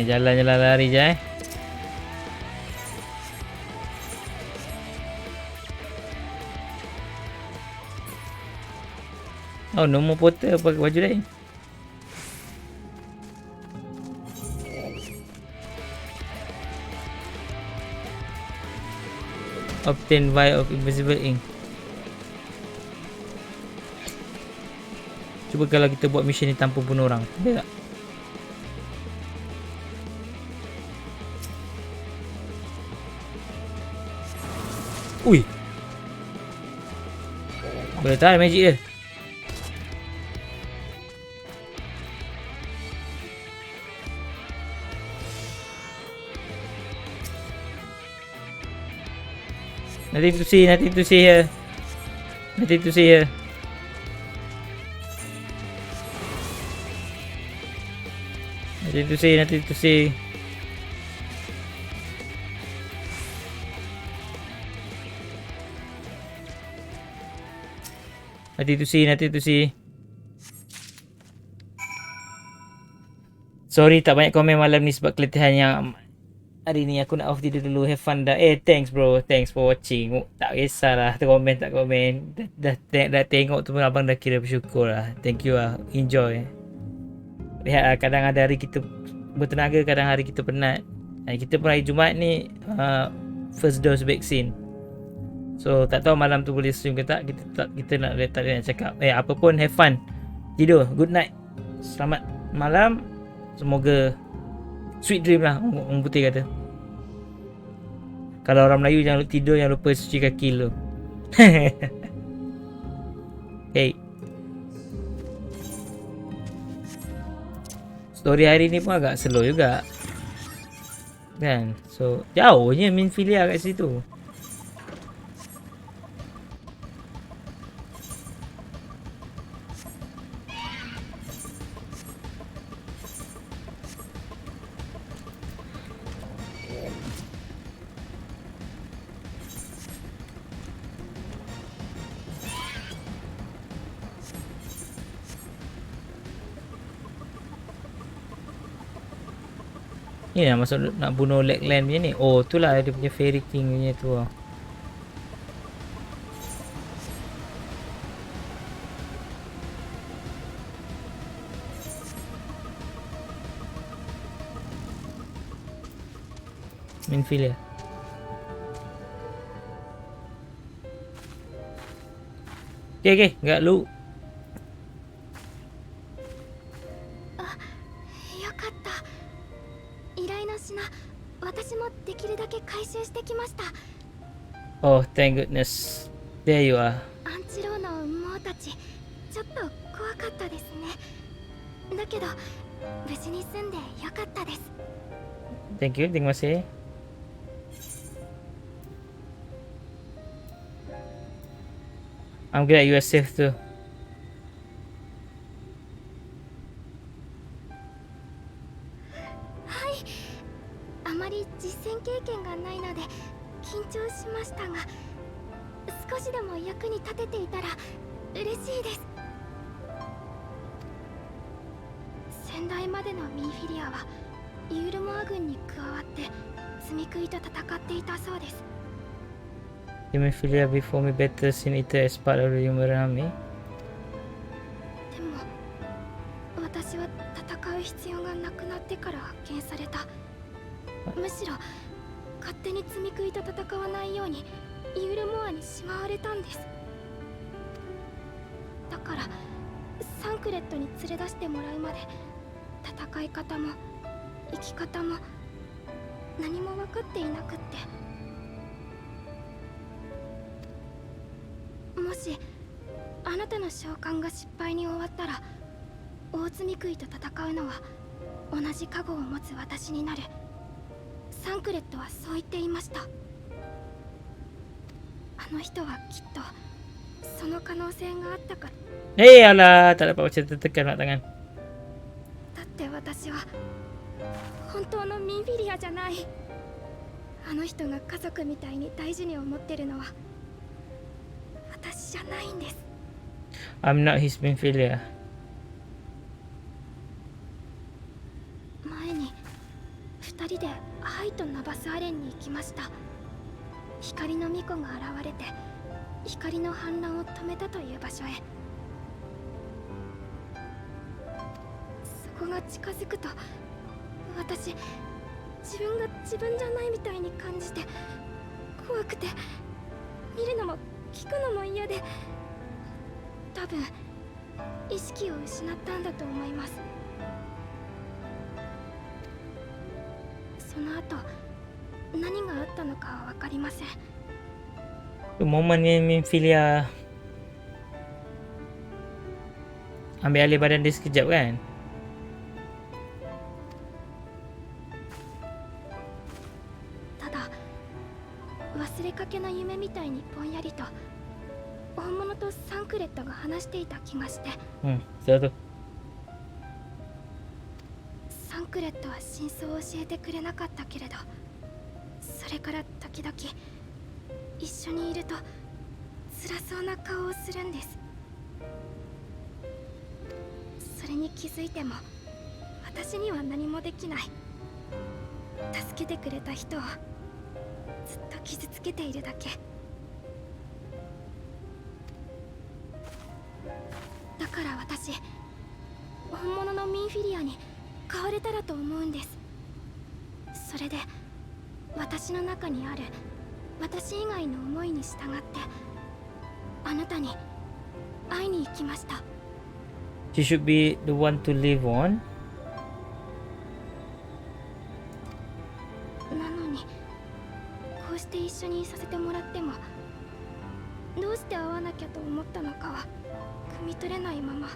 Jalan-jalan lari je Oh, no more porter pakai baju lain. Obtain vial of invisible ink. Cuba kalau kita buat mission ni tanpa bunuh orang. Ada tak? Ui. Boleh tahan magic dia. Nothing to see here. Nothing to see here. Nothing to see here. Nothing to see. Nothing to see. Nothing to see. Sorry tak banyak komen malam ni sebab keletihan yang hari ni aku nak off tidur dulu. Have fun dah. Thanks bro. Thanks for watching. Tak kisahlah tak komen. Dah tengok tu pun abang dah kira bersyukur lah. Thank you lah. Enjoy. Lihat lah, kadang ada hari kita bertenaga, kadang hari kita penat. Kita pun hari Jumaat ni first dose vaksin. So tak tahu malam tu boleh stream ke tak. Kita nak cakap apa pun, have fun. Tidur, good night. Selamat malam. Semoga sweet dream lah, orang putih kata. Kalau orang Melayu jangan lupa tidur, jangan lupa cuci kaki dulu. Okay. Story hari ni pun agak slow juga kan. So jauhnya main filia kat situ. Ni lah masuk nak bunuh Lakeland punya ni. Oh tu lah dia punya Fairy King punya tu lah. Minfield ya. Okay, enggak lu. Oh, thank goodness. There you are. Thank you, terima kasih. I'm glad you are safe too. Human Filia before me better seen it as part of the human army. Hei alah, tak dapat baca tertekan nak tangan. I'm not his Minfilia. 前に2人でハイとナバスアレンに行きました。光の巫女が現れて光の反乱を止めたという場所へ。そこが近づくと私自分が自分じゃないみたいに感じて怖くて見るのも聞くのも嫌で多分意識を失ったんだと思います。その後何があったのかは分かりません。 Momen ni Minfilia ambil alih badan dia sekejap kan. ただ忘れかけの夢みたいにぼんやりと大物とサンクレットが話していた気がして。そうと。サンクレットは真相を教えてくれなかったけれど、それから時々一緒にいると辛そうな顔をするんです。それに気づいても私には何もできない。助けてくれた人をずっと傷つけているだけ。だから私本物のミンフィリアに変われたらと思うんです。それで私の中にある私以外の思いに従ってあなたに会いに行きました。 She should be the one to live on. なのにこうして一緒にいさせてもらってもどうして会わなきゃと思ったのかは汲み取れないまま、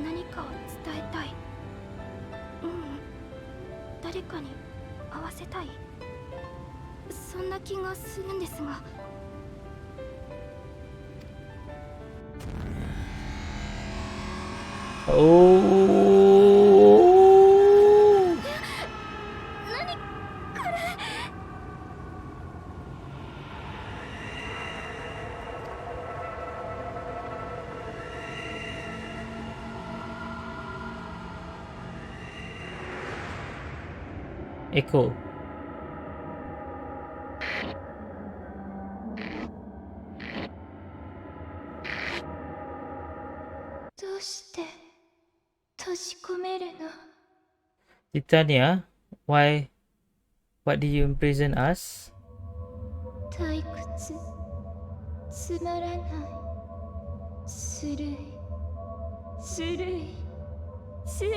何かを伝えたい、誰かに会わせたい、そんな気がするんですが。Oh. 何これ。Echo. どうして閉じ込めるの。 Titania, why? What did you imprison us? 退屈、つまらない、するい、するい、するい。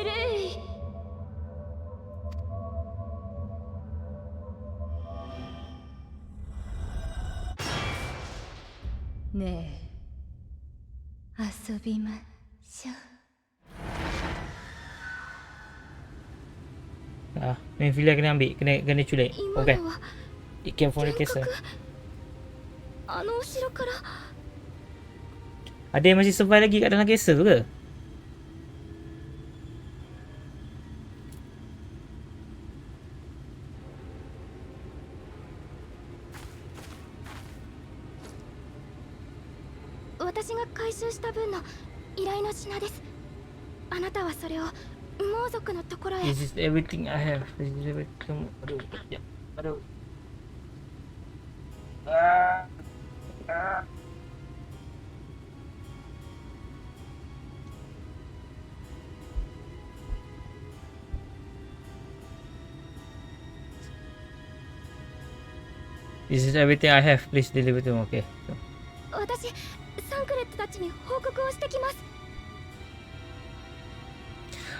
ねえ、遊びましょう。 Main villain kena ambil, kena culik. 今 Okay. のは It came from the 幻 castle. 覚。あの後ろから。 Ada yang masih survive lagi kat dalam castle tu ke? 私が回収した分の依頼の品です。あなたはそれを猛族のところへ。 This is everything I have. This is everything. Aduh, sekejap. Aduh. This is everything I have. Please deliver to me. Okay. 私、サンクレットたちに報告をしてきます。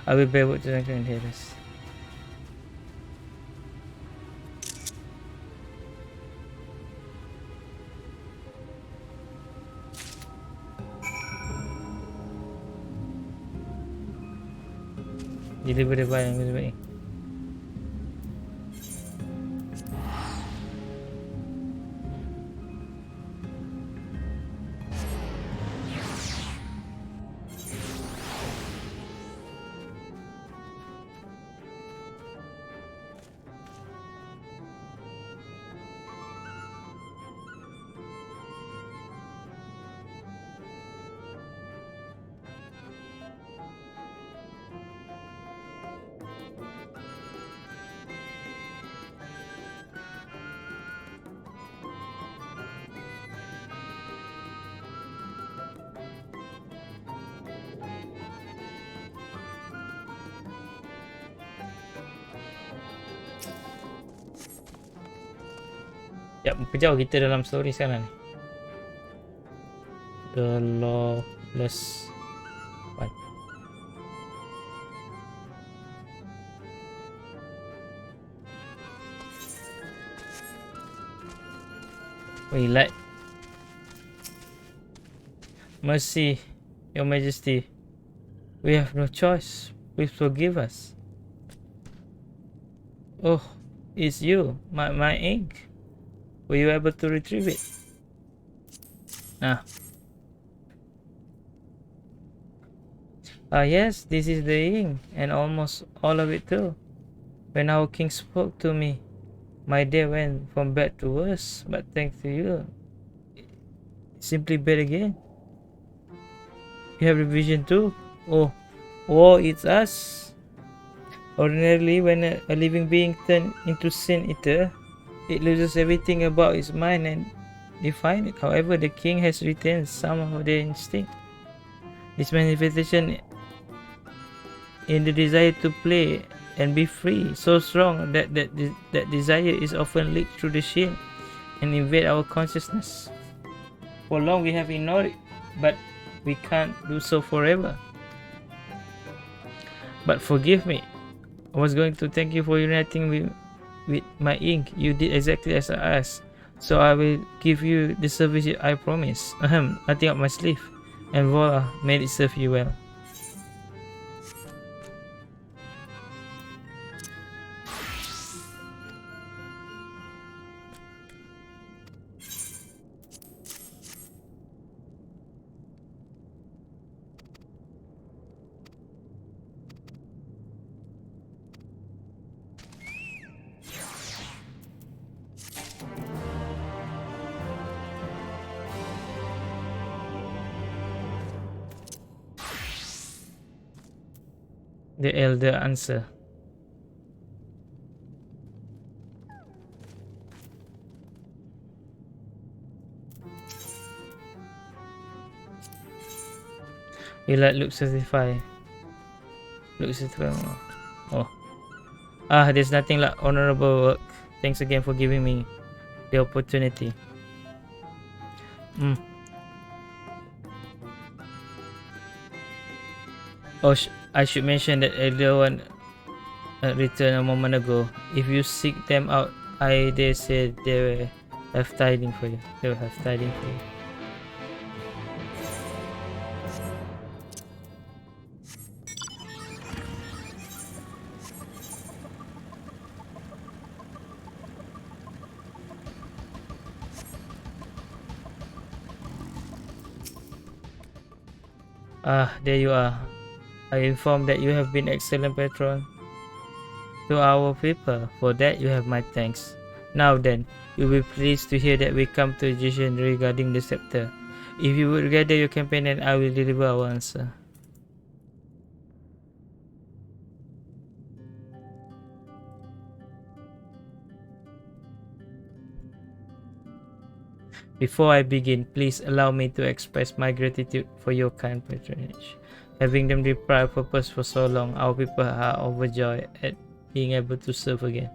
I will bear word to the headers. Deliver the barang baik. Sekejap, kejauh kita dalam story sekarang ni. The Lawless One. Wait, like Mercy, Your Majesty. We have no choice. Please forgive us. Oh, it's you, my ink. Were you able to retrieve it? Yes, this is the ink, and almost all of it too. When our king spoke to me, my day went from bad to worse, but thanks to you, it's simply bad again. You have a vision too? Oh, it's us. Ordinarily, when a living being turns into Sin Eater, it loses everything about its mind and define it. However, the king has retained some of their instinct. This manifestation in the desire to play and be free, so strong that that desire is often leaked through the shield and invade our consciousness. For long we have ignored it, but we can't do so forever. But forgive me, I was going to thank you for uniting with my ink. You did exactly as I asked, so I will give you the service I promised. Nothing up my sleeve, and voila, may it serve you well. The elder answer. You let Luke certify. Luke certify. Oh. There's nothing like honorable work. Thanks again for giving me the opportunity. Oh, I should mention that elder one returned a moment ago. If you seek them out, I dare say they will have tidings for you. They will have tidings for you. There you are. I inform that you have been excellent patron to our people. For that you have my thanks. Now then, you'll be pleased to hear that we come to a decision regarding the scepter. If you would gather your companion, I will deliver our answer. Before I begin, please allow me to express my gratitude for your kind patronage. Having them deprived of purpose for so long, our people are overjoyed at being able to serve again.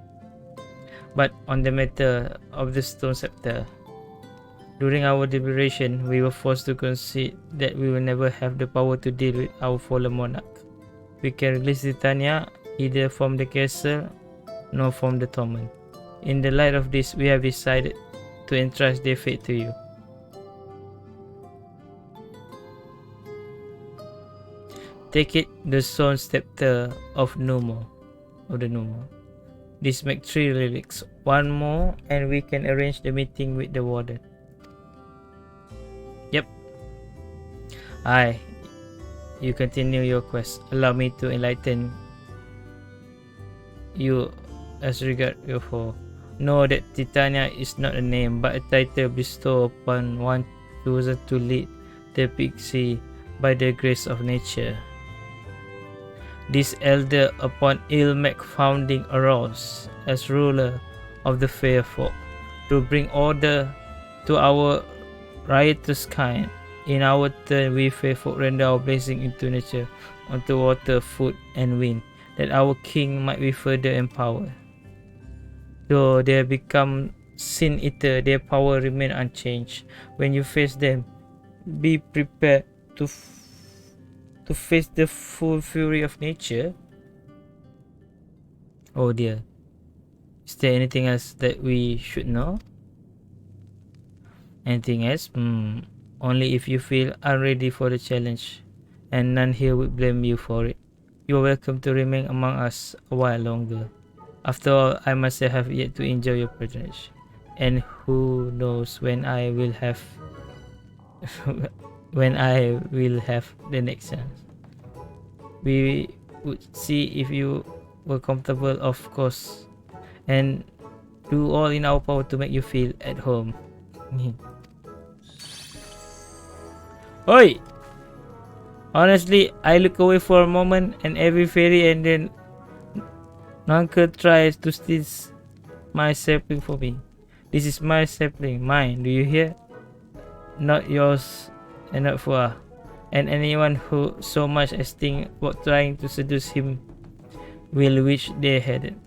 But on the matter of the stone scepter, during our deliberation, we were forced to concede that we will never have the power to deal with our fallen monarch. We can release Titania either from the castle nor from the torment. In the light of this, we have decided to entrust their fate to you. Take it, the stone scepter of Numo. This makes 3 relics. 1 more and we can arrange the meeting with the warden. Yep. You continue your quest. Allow me to enlighten you as regard your fall. Know that Titania is not a name, but a title bestowed upon one chosen to lead the pixie by the grace of nature. This elder upon Ilmek founding arose as ruler of the fair folk to bring order to our riotous kind. In our turn, we fair folk render our blessing into nature, onto water, food, and wind, that our king might be further empowered. Though they have become sin eater, their power remain unchanged. When you face them, be prepared to face the full fury of nature. Oh dear. Is there anything else that we should know? Anything else? Only if you feel unready for the challenge, and none here would blame you for it. You are welcome to remain among us a while longer. After all, I must have yet to enjoy your patronage, and who knows when I will have the next chance. We would see if you were comfortable, of course, and do all in our power to make you feel at home. Oi! Honestly, I look away for a moment, and every fairy and then Nuncle tries to steal my sapling for me. This is my sapling, mine, do you hear? Not yours, and not for and anyone who so much as think about trying to seduce him will wish they hadn't.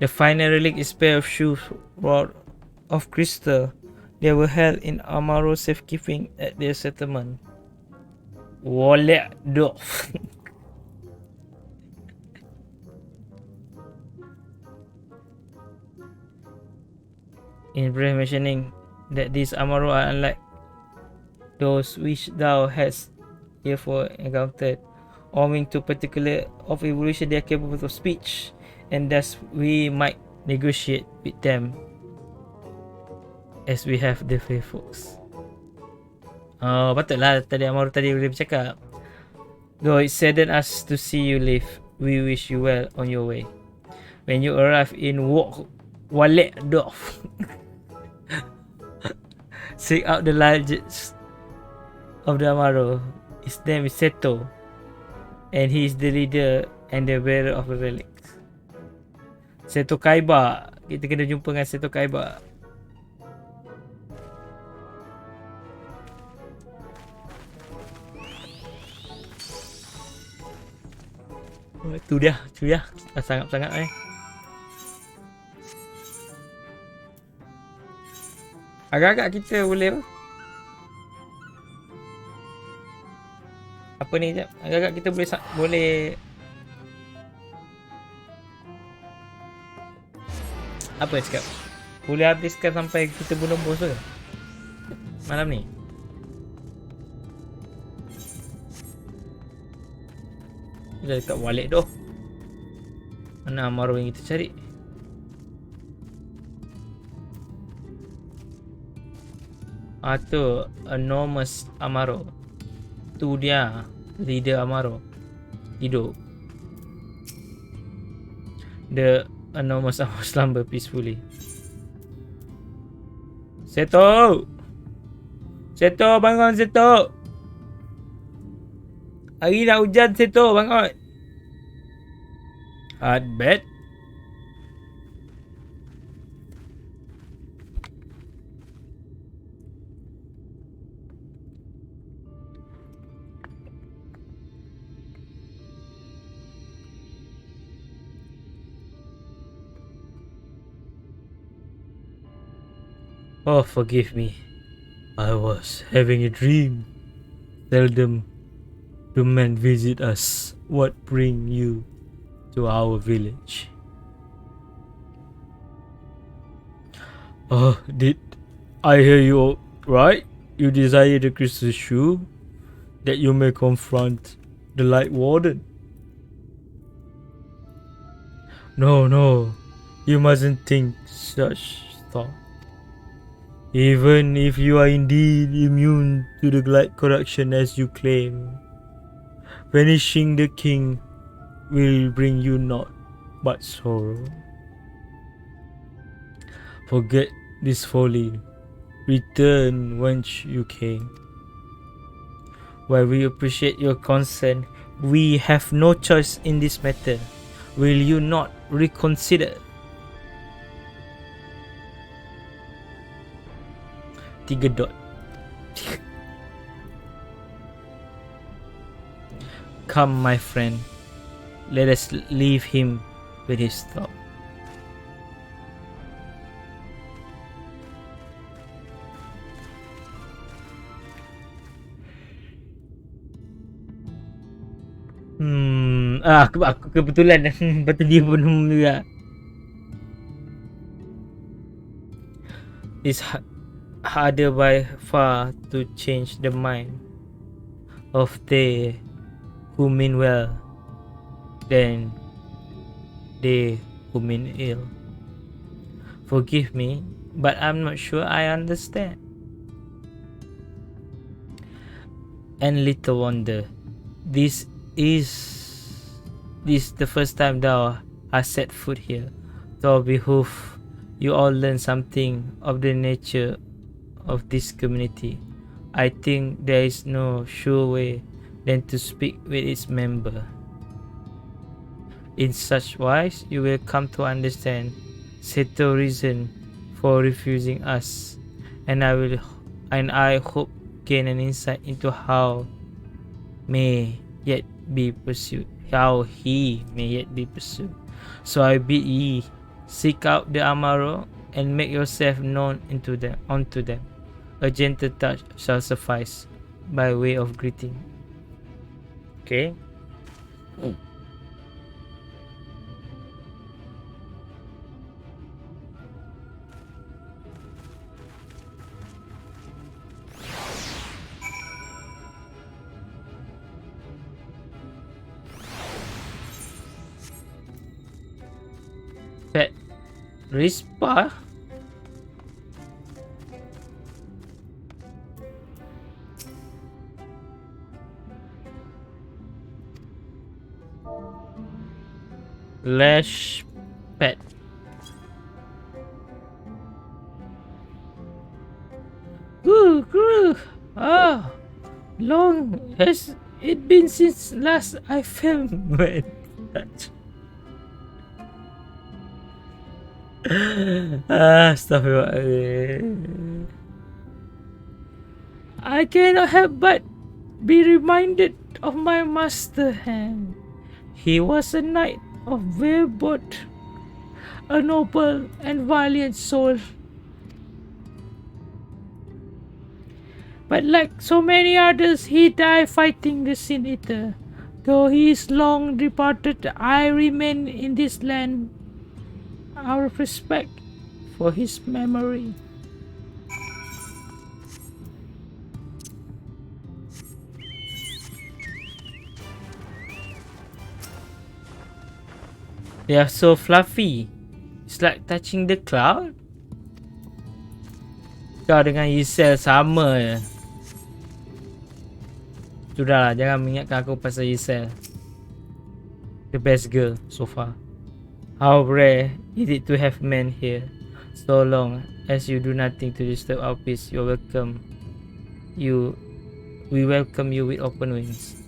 The final relic is pair of shoes wrought of crystal. They were held in Amaro safekeeping at their settlement. Wallet dwarf. In brief mentioning that these Amaro are unlike those which thou hast herefore encountered, owing to particular of evolution they are capable of speech, and thus we might negotiate with them as we have the fair folks. Oh, patutlah tadi Amaro tadi boleh bercakap. Though it saddened us to see you leave, we wish you well on your way. When you arrive in Wallet Dorf, seek out the largest of the Amaro. His name is Seto, and he is the leader and the bearer of the relics. Seto Kaiba. Kita kena jumpa dengan Seto Kaiba. Oh, tu dia. Sangat-sangat Agak-agak kita boleh apa ni jap. Agak-agak kita boleh apa yang cakap? Boleh habiskan sampai kita bunuh bos ke? Malam ni. Dah dekat wallet tu. Mana Amaro yang kita cari? Tu enormous Amaro. Tu dia leader Amaro. Hidup. The enormous Amaro slumber peacefully. Seto, bangun Seto. Hari nak hujan Seto, bangun. Hard bet. Oh, forgive me. I was having a dream. Seldom do men visit us. What bring you to our village? Oh, did I hear you right? You desire the crystal shoe that you may confront the Light Warden? No, you mustn't think such thought. Even if you are indeed immune to the light corruption as you claim, vanishing the king will bring you naught but sorrow. Forget this folly. Return whence you came. While we appreciate your concern, we have no choice in this matter. Will you not reconsider? 3 dot. Come, my friend. Let us leave him with his thought. Aku kebetulan betul dia pun juga. It's harder by far to change the mind of they who mean well than they who mean ill. Forgive me, but I'm not sure I understand. And little wonder, this the first time thou hast set foot here. Thou behoove you all learn something of the nature of this community. I think there is no sure way than to speak with its member. In such wise, you will come to understand Seto's reason for refusing us, and I hope gain an insight into how may yet be pursued. How he may yet be pursued. So I bid ye, seek out the Amaro and make yourself known unto them. A gentle touch shall suffice by way of greeting. Okay. Pet Rispa. Lash Pet. Ooh. Ah, long has it been since last I felt man touch. Astaghfirullah. I cannot help but be reminded of my master hand. He was a knight of Verbot, a noble and valiant soul. But like so many others, he died fighting the Sin Eater. Though he is long departed, I remain in this land out of respect for his memory. They are so fluffy. It's like touching the cloud. Kau dengan Yisel sama je. Sudahlah, jangan mengingatkan aku pasal Yisel. The best girl so far. How rare is it to have men here. So long as you do nothing to disturb our peace, we welcome you with open wings.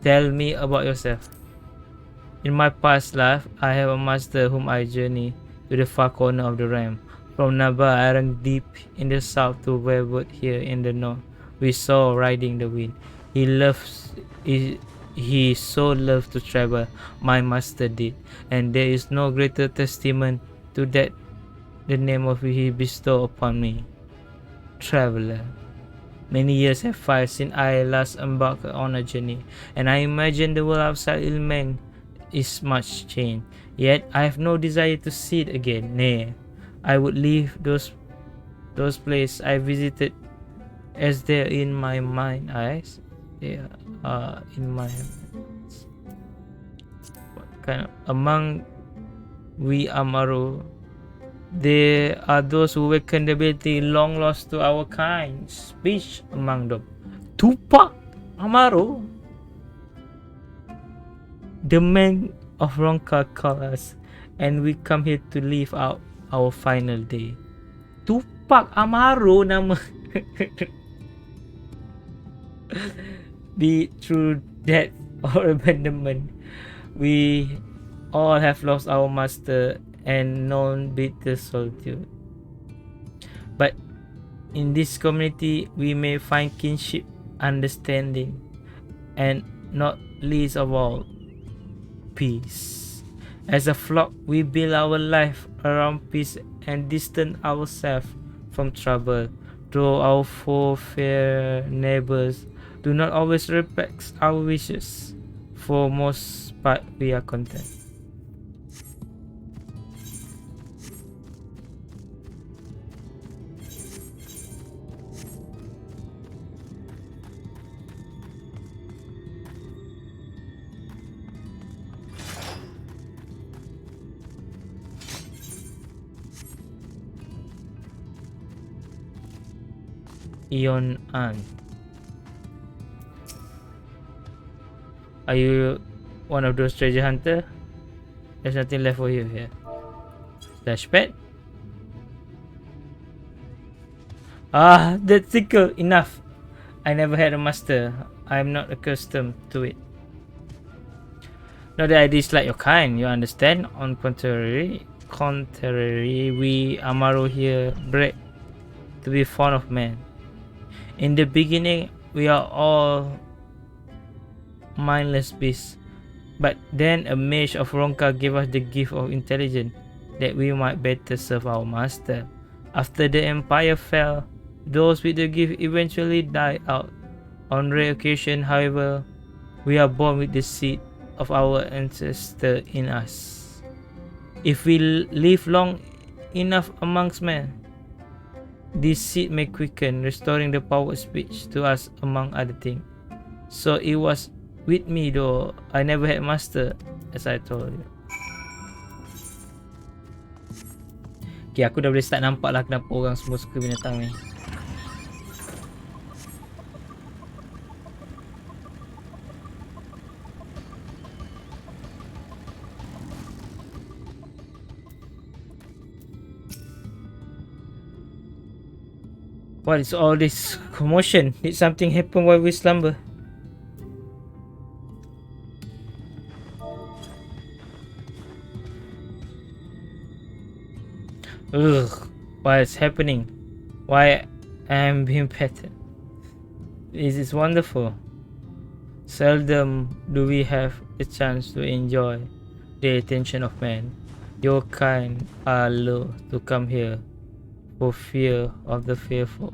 Tell me about yourself. In my past life, I have a master whom I journey to the far corner of the realm. From Naba Iron deep in the south to Weirwood here in the north, we saw riding the wind. He so loved to travel, my master did, and there is no greater testament to that the name of he bestowed upon me. Traveler. Many years have passed since I last embarked on a journey, and I imagine the world outside Ilmen is much changed. Yet I have no desire to see it again. Nay, I would leave those places I visited as they're in my mind eyes. They are in my minds. Among we Amaro, there are those who awaken the ability long lost to our kind. Speech among them. Tupac Amaro, the men of Ronka call us, and we come here to live out our final day. Tupac Amaro nama. Be it through death or abandonment, we all have lost our master and known bitter solitude. But in this community, we may find kinship, understanding, and not least of all, peace. As a flock, we build our life around peace and distance ourselves from trouble. Though our four fair neighbors do not always respect our wishes, for most part we are content. Ion An. Are you one of those treasure hunter? There's nothing left for you here. Slash pet. That tickle. Enough. I never had a master. I am not accustomed to it. Not that I dislike your kind, you understand? On contrary, we Amaro here bred to be fond of men. In the beginning, we are all mindless beasts. But then a mage of Ronka gave us the gift of intelligence, that we might better serve our master. After the empire fell, those with the gift eventually died out. On rare occasion, however, we are born with the seed of our ancestor in us. If we live long enough amongst men, this seed may quicken, restoring the power of speech to us among other things. So it was with me though I never had master, as I told you. Okay, aku dah boleh start nampak lah kenapa orang semua suka binatang ni. What is all this commotion? Did something happen while we slumber? Ugh, what is happening? Why I am being petted? This is wonderful. Seldom do we have a chance to enjoy the attention of men. Your kind are loath to come here for fear of the fearful.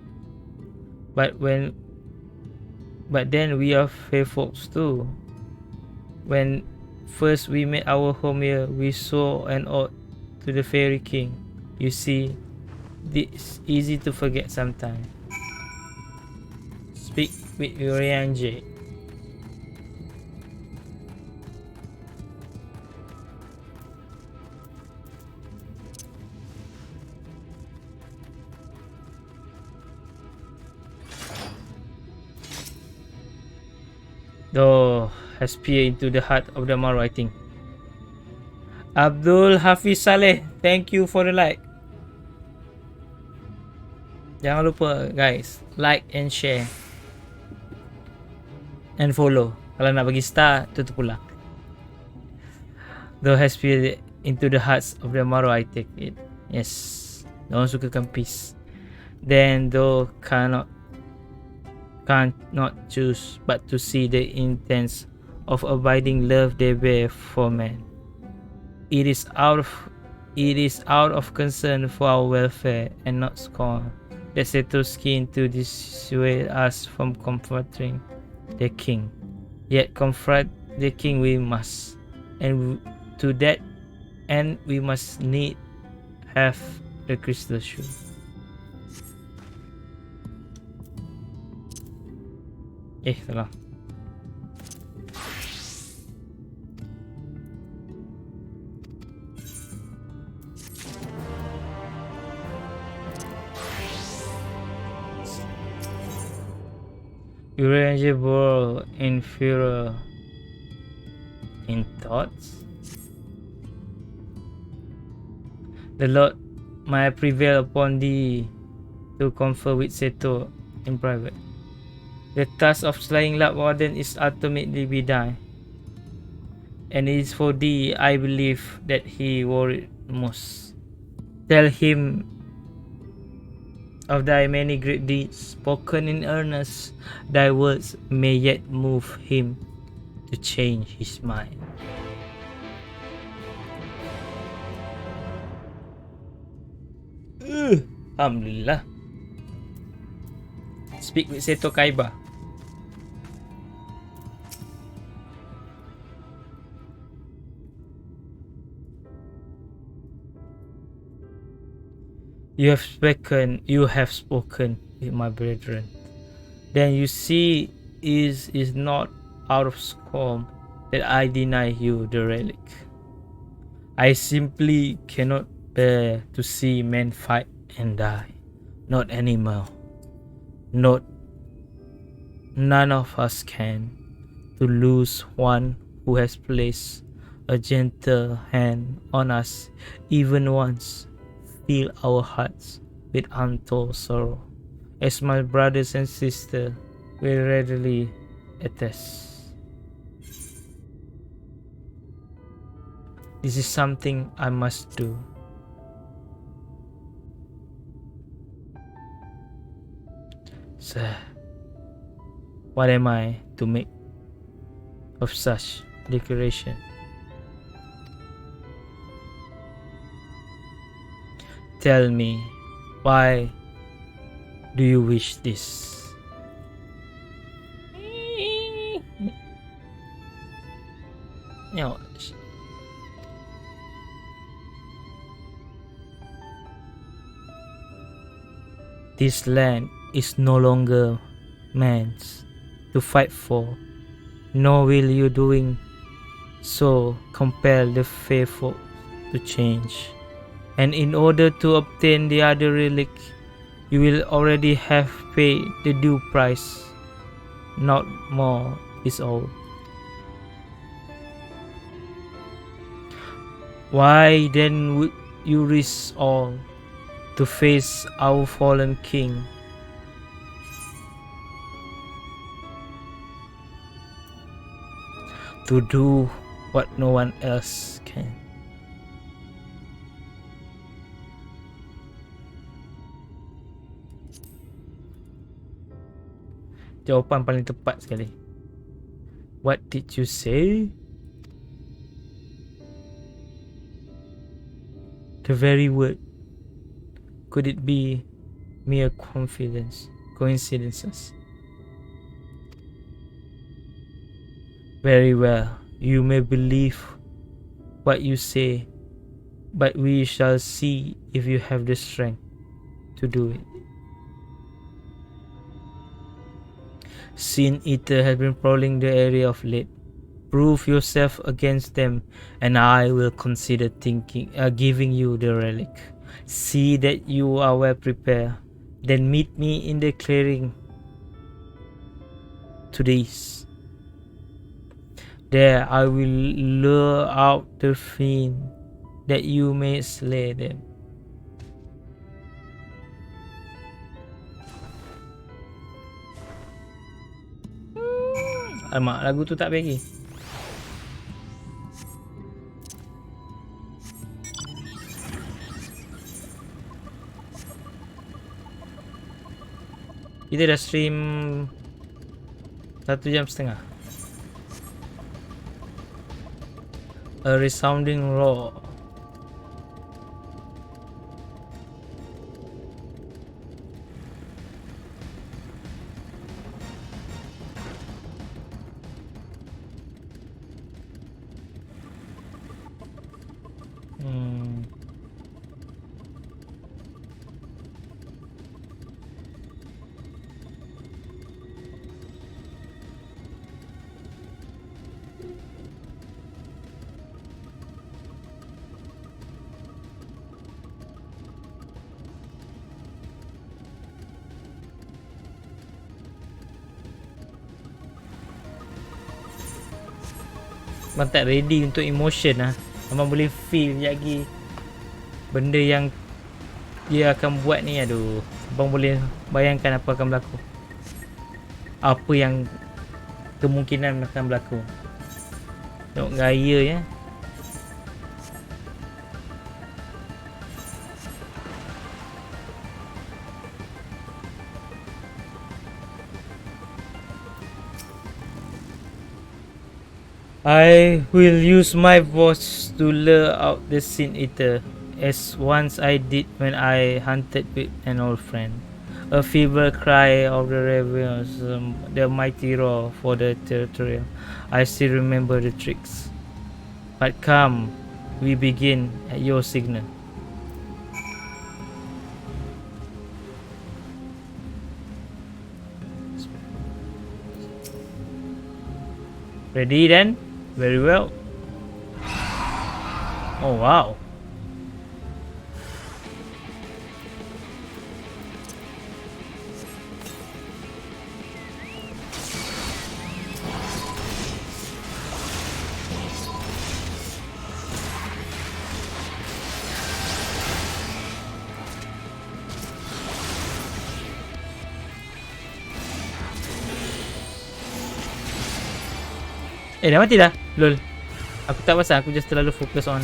But then we are fair folks too. When first we made our home here, we saw an ode to the fairy king. You see, it's easy to forget sometimes. Speak with Urianje. Though has peered into the heart of the Maro, I think. Abdul Hafiz Saleh, thank you for the like. Jangan lupa guys, like and share and follow. Kalau nak bagi star, tutup pula. Though has peered into the hearts of the Maro, I take it. Yes, orang sukakan peace. Then though can't not choose but to see the intense of abiding love they bear for man. It is out of concern for our welfare and not scorn that Seto's keen to dissuade us from comforting the king. Yet confront the king we must, and to that end we must need have the crystal shoe. Salah. Irreversible inferior in thoughts. The Lord might prevail upon thee to confer with Seto in private. The task of slaying Lord Warden is ultimately be done, and it is for thee I believe that he worried most. Tell him of thy many great deeds, spoken in earnest, thy words may yet move him to change his mind. Alhamdulillah. Speak with Seto Kaiba. You have spoken with my brethren. Then you see is not out of scorn that I deny you the relic. I simply cannot bear to see men fight and die, not animal. None of us can, to lose one who has placed a gentle hand on us even once. Fill our hearts with untold sorrow, as my brothers and sisters will readily attest. This is something I must do. Sir, What am I to make of such declaration? Tell me, why do you wish this? No. This land is no longer man's to fight for, nor will you doing so compel the faithful to change. And in order to obtain the other relic, you will already have paid the due price. Not more is all. Why then would you risk all to face our fallen king? To do what no one else can. Jawapan paling tepat sekali. What did you say? The very word. Could it be mere coincidences? Very well, you may believe what you say, but we shall see if you have the strength to do it. Sin Eater has been prowling the area of late. Prove yourself against them, and I will consider giving you the relic. See that you are well prepared. Then meet me in the clearing to the east. There I will lure out the fiend, that you may slay them. Alamak, lagu tu tak bagi. Kita dah stream 1 jam setengah. A resounding roar. Abang tak ready untuk emotion lah. Abang boleh feel sekejap lagi benda yang dia akan buat ni. Aduh, abang boleh bayangkan apa akan berlaku, apa yang kemungkinan akan berlaku. Tengok gaya ya. I will use my voice to lure out the Sin Eater, as once I did when I hunted with an old friend. A feeble cry of the ravens, the mighty roar for the territorial. I still remember the tricks. But come, we begin at your signal. Ready then? Very well. Oh wow. Dah mati dah. Lol. Aku tak pasal, aku just terlalu fokus on.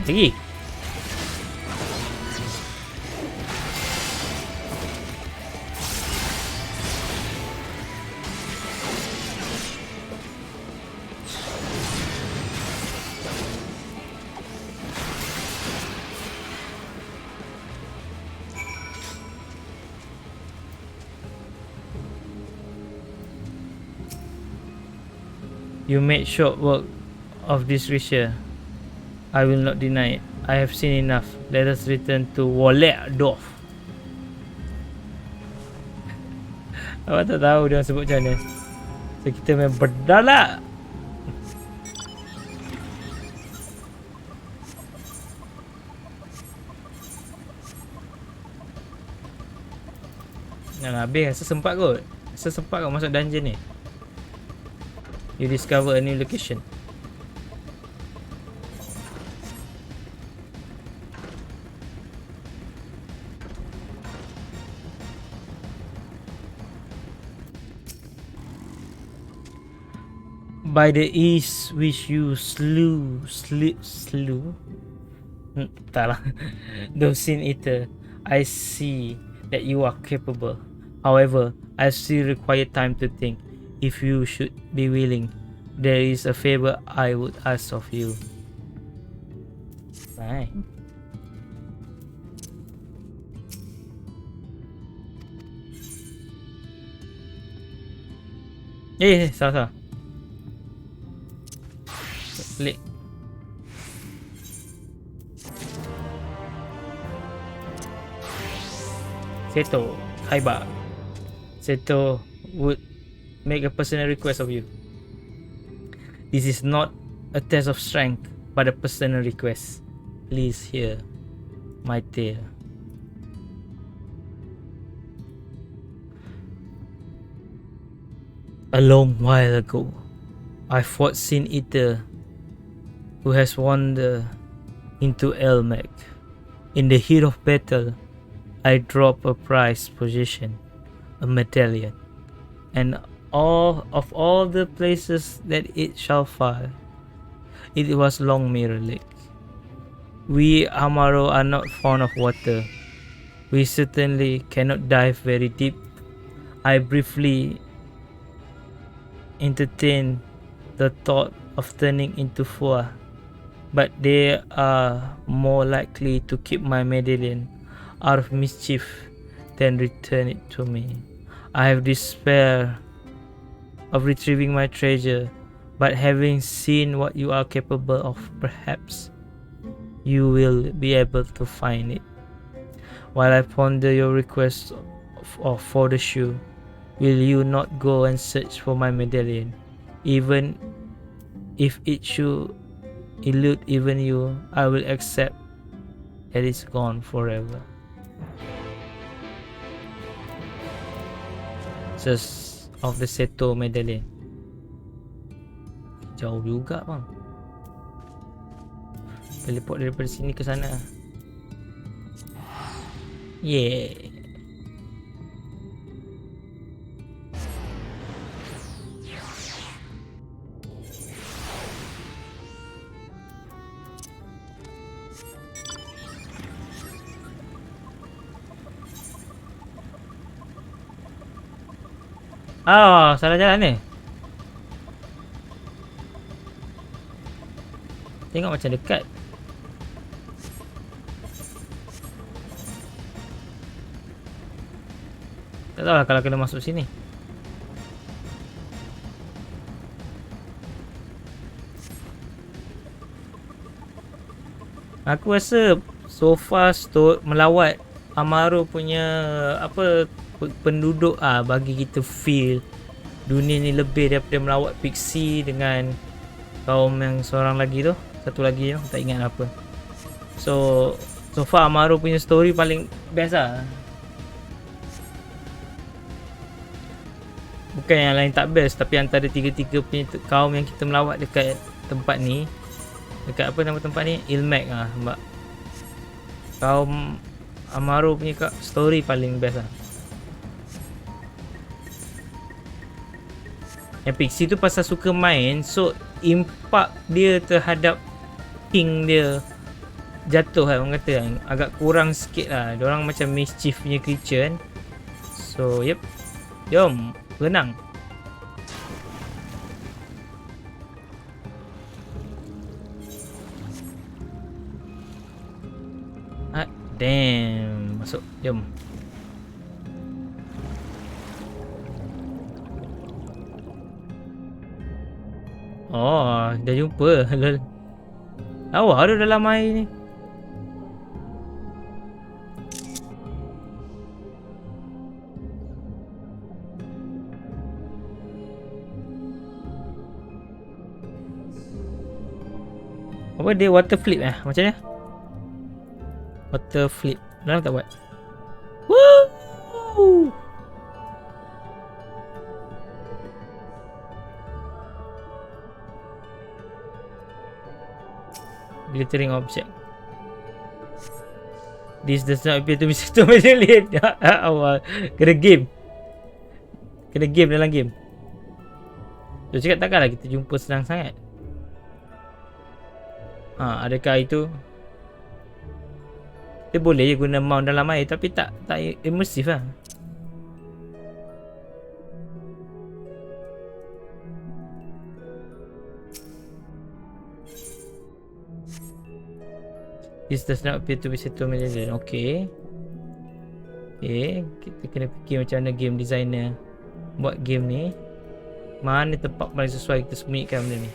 Lagi. You made short work of this ritual. I will not deny it. I have seen enough. Let us return to Walekdorf. Awak tak tahu dia sebut macam mana. So kita main berdalak. Nah, habis rasa sempat kot. Rasa sempat kot masuk dungeon ni. You discover a new location. By the east which you slew tak lah. Those sin eater, I see that you are capable. However, I still require time to think. If you should be willing, there is a favor I would ask of you. Fine. Salah. Klik. Seto, Kaiba. Seto would make a personal request of you. This is not a test of strength, but a personal request. Please hear my tale. A long while ago, I fought Sin Eater, who has wandered into Elmec. In the heat of battle, I dropped a prized possession, a medallion, and of all the places that it shall fall, it was Long Mirror Lake. We Amaro are not fond of water. We certainly cannot dive very deep. I briefly entertained the thought of turning into Fua, but they are more likely to keep my medallion out of mischief than return it to me. I have despair of retrieving my treasure, but having seen what you are capable of, perhaps you will be able to find it. While I ponder your request for the shoe, will you not go and search for my medallion? Even if it should elude even you, I will accept that it's gone forever. Just of the Seto medallion. Jauh juga bang. Teleport daripada sini ke sana. Yeah. Oh, salah jalan ni. Tengok macam dekat. Tak tahu lah kalau kena masuk sini. Aku rasa so far melawat Amaro punya apa penduduk bagi kita feel dunia ni lebih daripada melawat Pixie dengan kaum yang seorang lagi tu, satu lagi tu tak ingat apa. So far Amaro punya story paling best lah. Bukan yang lain tak best, tapi antara tiga-tiga punya kaum yang kita melawat dekat tempat ni, dekat apa nama tempat ni, Ilmek sebab kaum Amaro punya story paling best lah. Yang Pixie tu pasal suka main, so impact dia terhadap king dia jatuh lah orang kata. Agak kurang sikit lah. Diorang macam mischief punya creature kan. So yep. Jom renang. Damn. Masuk. Jom. Oh, dah jumpa. Lol. Awak ada dalam air ni. Apa dia water flip macam ni? Water flip. Dalam tak buat. Woo! Glittering object. This does not appear to be alien. Awal. Kena game dalam game. Dia cakap takkanlah kita jumpa senang sangat. Adakah itu? Dia boleh je guna mount dalam air tapi tak imersif lah. This does not appear to be settlement. Okay. Kita kena fikir macam mana game designer buat game ni. Mana tempat paling sesuai kita sembunyikan benda ni.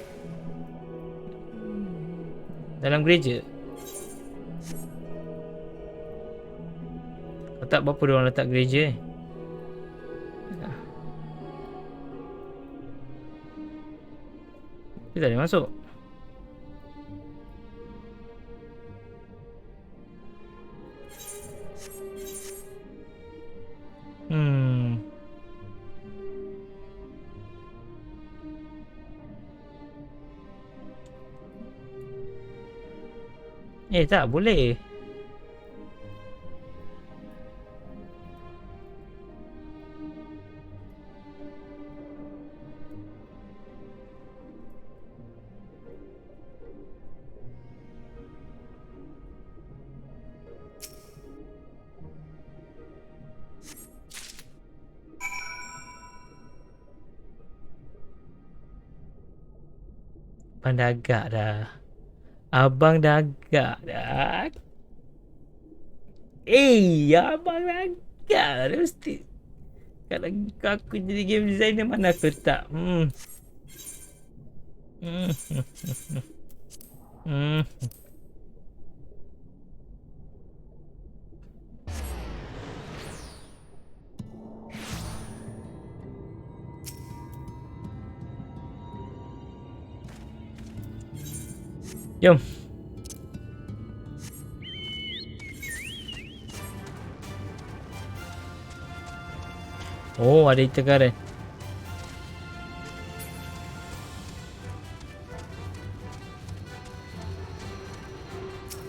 Dalam gereja. Kau tak berapa diorang letak gereja Dia tak boleh masuk. Tak boleh. Abang dah agak dah. Abang dah agak dah. Abang dah agak dah mesti. Kalau aku jadi game designer mana aku tak. Jom. Oh, ada itekaran.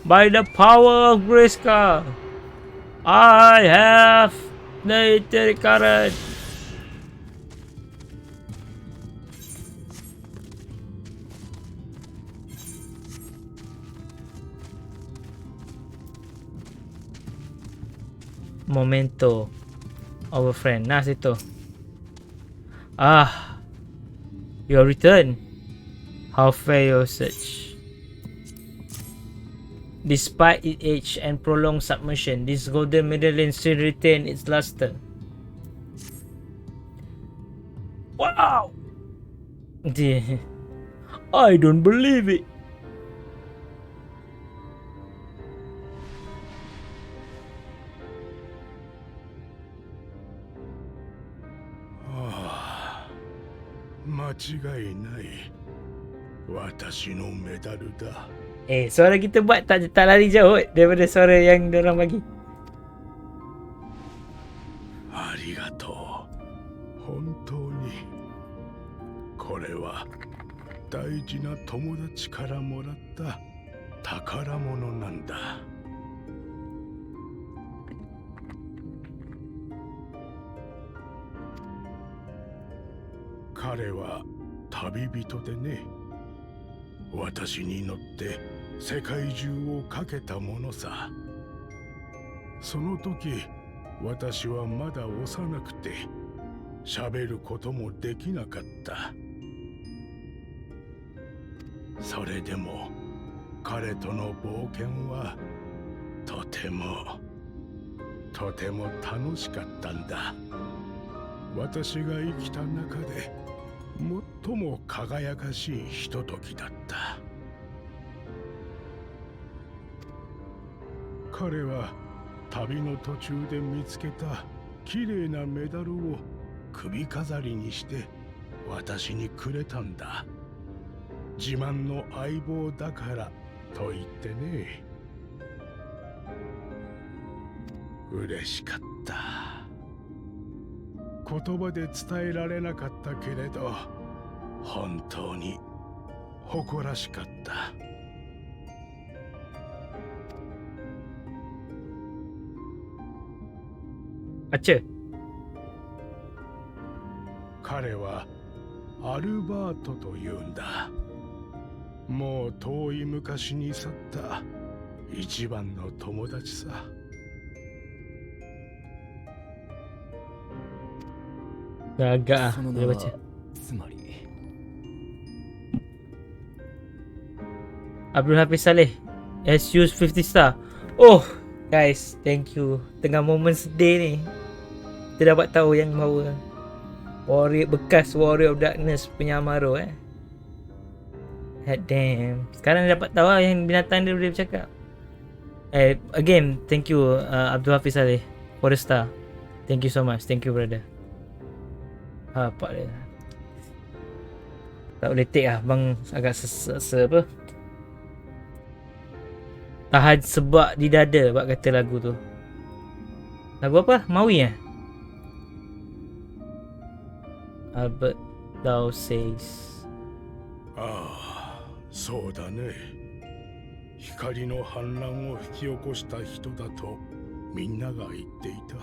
By the power of Grayskull, I have the itekaran. Momento of a friend. Nah, situ. Your return. How fair your search. Despite its age and prolonged submersion, this golden medallion still retains its luster. Wow! I don't believe it. Suara kita buat tak lari jauh daripada suara yang diorang bagi. Arigatou. Hontou ni. Kore wa daiji na tomodachi kara moratta takaramono nanda. 彼は旅人でね。私に乗って世界中をかけたものさ。その時私はまだ幼くて喋ることもできなかった。それでも彼との冒険はとても楽しかったんだ。私が生きた中で最も輝かしいひとときだった。彼は旅の途中で見つけた綺麗なメダルを首飾りにして私にくれたんだ。自慢の相棒だからと言ってね。嬉しかった。言葉で伝えられなかったけれど、本当に誇らしかった。あっち。彼はアルバートというんだ。もう遠い昔に去った一番の友達さ。Agak その名 boleh は baca. つまり Abdul Hafiz Saleh has used 50 star. Oh, guys, thank you. Tengah momen sedih ni, kita dapat tahu yang bahawa bekas Warrior of Darkness punya Amaro God damn. Sekarang dapat tahu lah yang binatang dia boleh bercakap. Again, thank you Abdul Hafiz Saleh for the star. Thank you so much. Thank you, brother. Apa dia? Tak boleh take lah. Bang agak apa? Tahan sebab di dada bak kata lagu tu. Lagu apa? Maui Albert Thou says. そうだね。光の反乱を引き起こした人だとみんなが言っていた。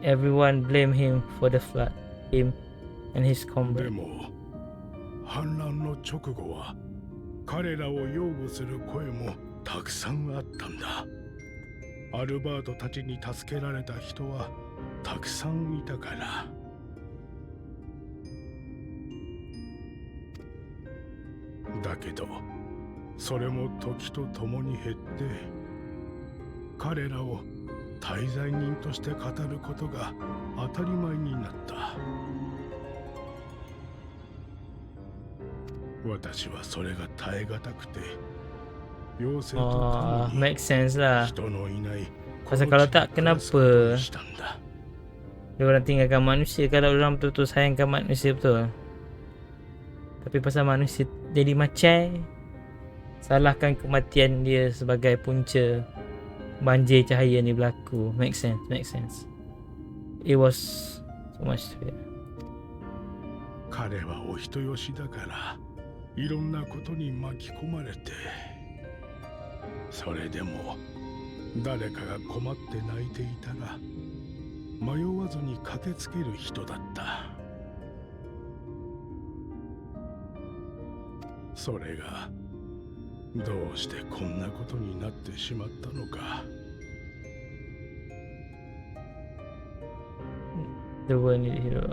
Everyone blame him for the flood. Him and his comrade. でも反乱の直後は彼らを擁護する声もたくさんあったんだ。アルバートたちに助けられた人はたくさんいたから。だけどそれも時とともに減って彼らを大罪人として語ることが当たり前になった。私はそれが耐え難くて妖精と共に make sense lah. 人のいない Pasal kalau tak, kenapa したんだ。 dia orang tinggalkan manusia kalau orang betul-betul sayangkan manusia betul. Tapi pasal manusia jadi macam salahkan kematian dia sebagai punca banjir cahaya ni berlaku. Make sense, make sense. It was so much to it. 彼はお人よしだからいろんなことに巻き込まれて、それでも誰かが困って泣いていたら迷わずに駆けつける人だった。それがどうしてこんなことになってしまったのか。The world need hero.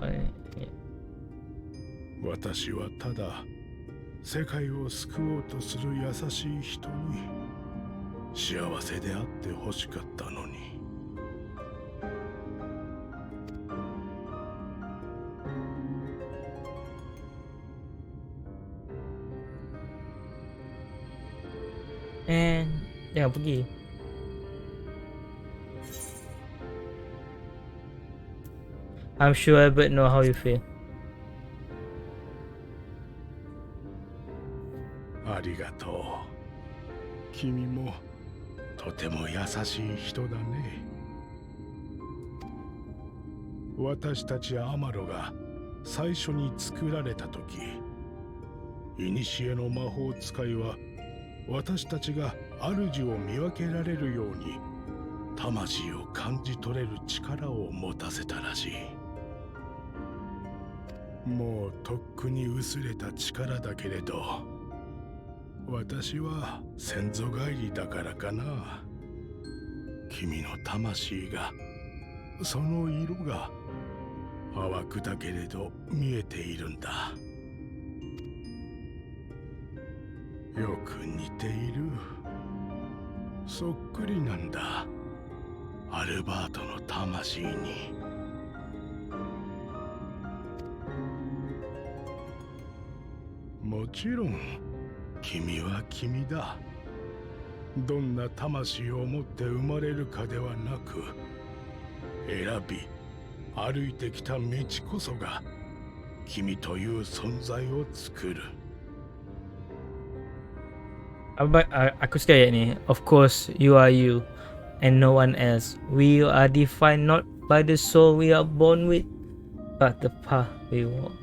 私はただ世界を救おうとする優しい人に幸せであってほしかったのに。Jangan pergi. I'm sure Albert know how you feel. ありがとう。君もとても優しい人だね。私たちアマロが最初に作られた時、古の魔法使いは私たちが主を見分けられるように魂を感じ取れる力を持たせたらしい。もうとっくに薄れた力だけれど、私は先祖返りだからかな。君の魂が、その色が淡くだけれど見えているんだ。よく似ている。そっくりなんだ、アルバートの魂に。もちろん君は君だ。どんな魂を持って生まれるかではなく、選び歩いてきた道こそが君という存在を作る。Aku suka ayat ni. Of course, you are you and no one else. We are defined not by the soul we are born with, but the path we walk.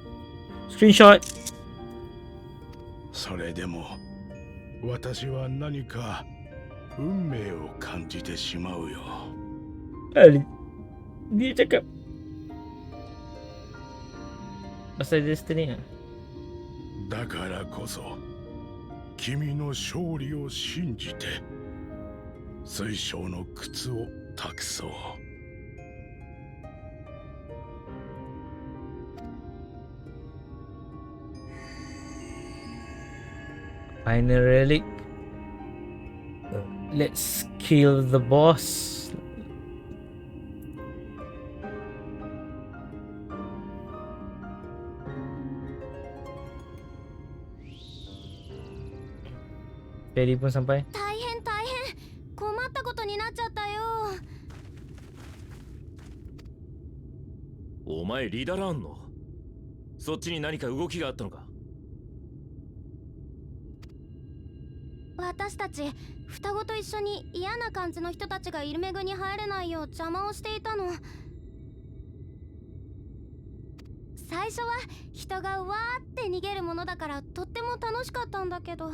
Screenshot. それでも私は何か運命を感じてしまうよ。Dia cakap pasal destiny kan? だからこそ君の勝利を信じて水晶の靴を託そう。Final relic. Let's kill the boss. Ferry pun sampai. 大変大変、困ったことになっちゃったよ。お前リーダーランのそっちに何か動きがあったのか。私たち双子と一緒に嫌な感じの人たちがイルメグに入れないよう邪魔をしていたの。最初は人がわーって逃げるものだからとっても楽しかったんだけど、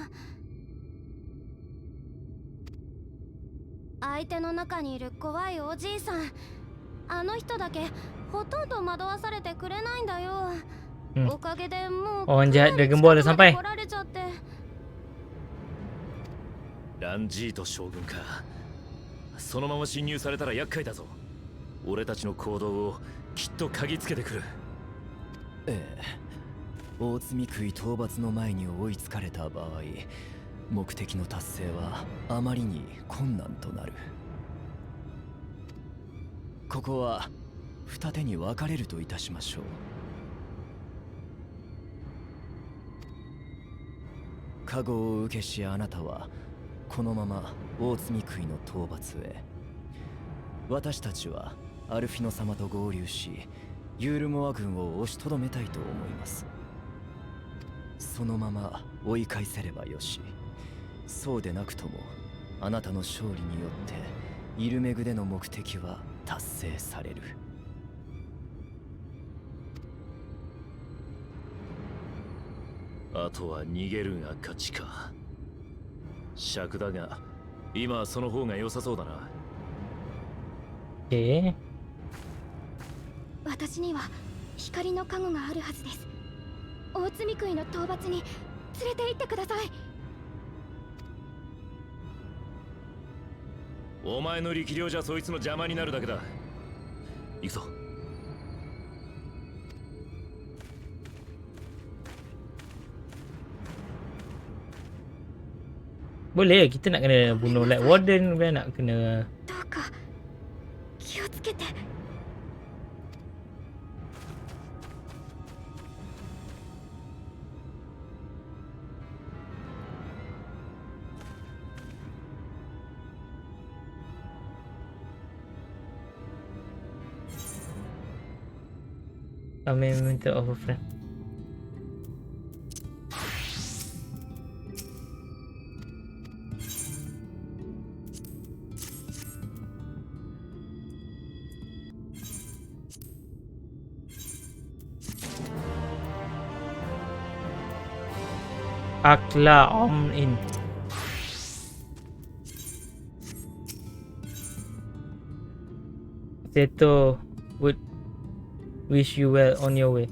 相手の中にいる怖いおじいさん、あの人だけほとんど惑わされてくれないんだよ。おかげでもう Orang jahat Dragon Ball dah sampai. 来られちゃって。ランジート将軍か。そのまま侵入されたら厄介だぞ。俺たちの行動をきっと嗅ぎつけてくる。ええ、大積み食い討伐の前に追いつかれた場合、目的の達成はあまりに困難となる。ここは二手に分かれるといたしましょう。加護を受けしあなたはこのまま大積み食いの討伐へ、私たちはアルフィノ様と合流しユールモア軍を押しとどめたいと思います。そのまま追い返せればよし、そうでなくともあなたの勝利によってイルメグでの目的は達成される。あとは逃げるが勝ちか。尺だが今はその方が良さそうだな。私には光の加護があるはずです。大積み食いの討伐に連れて行ってください。お前の力量じゃそいつの邪魔になるだけだ。行くぞ。Boleh kita nak kena bunuh Light Warden, bukan nak kena. どうか気をつけて。Kami minta offer friend. Akla Om in. Seto would wish you well on your way.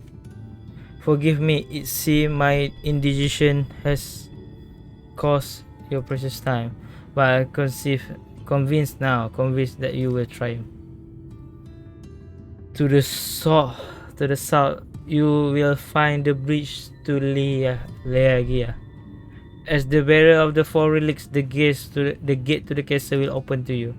Forgive me, it seems my indecision has cost your precious time, but I convinced that you will triumph. To the south, you will find the bridge to Leagia. As the bearer of the four relics, the gate to the castle will open to you.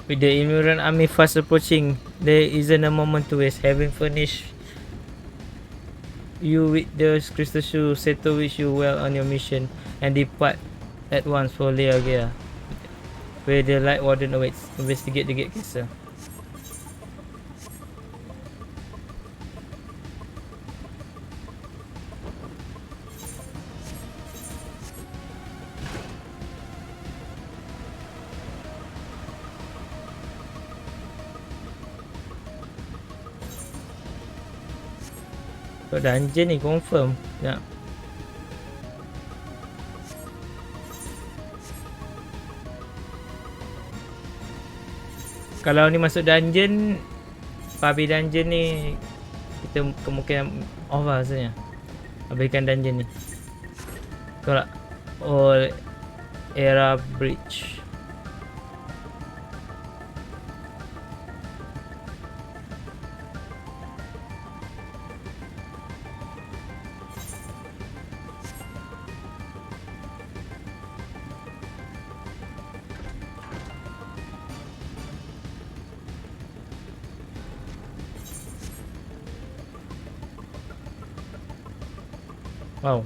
With the Emuran army fast approaching, there isn't a moment to waste. Having furnished you with the crystal shoe, Seto wish you well on your mission and depart at once for Leagia, where the Light Warden awaits. Investigate the gate castle. Kat dungeon ni confirm. Ya. Kalau ni masuk dungeon, Pabi dungeon ni kita kemungkinan off lah rasanya. Habiskan dungeon ni. Betul tak? All Era Bridge. Wow.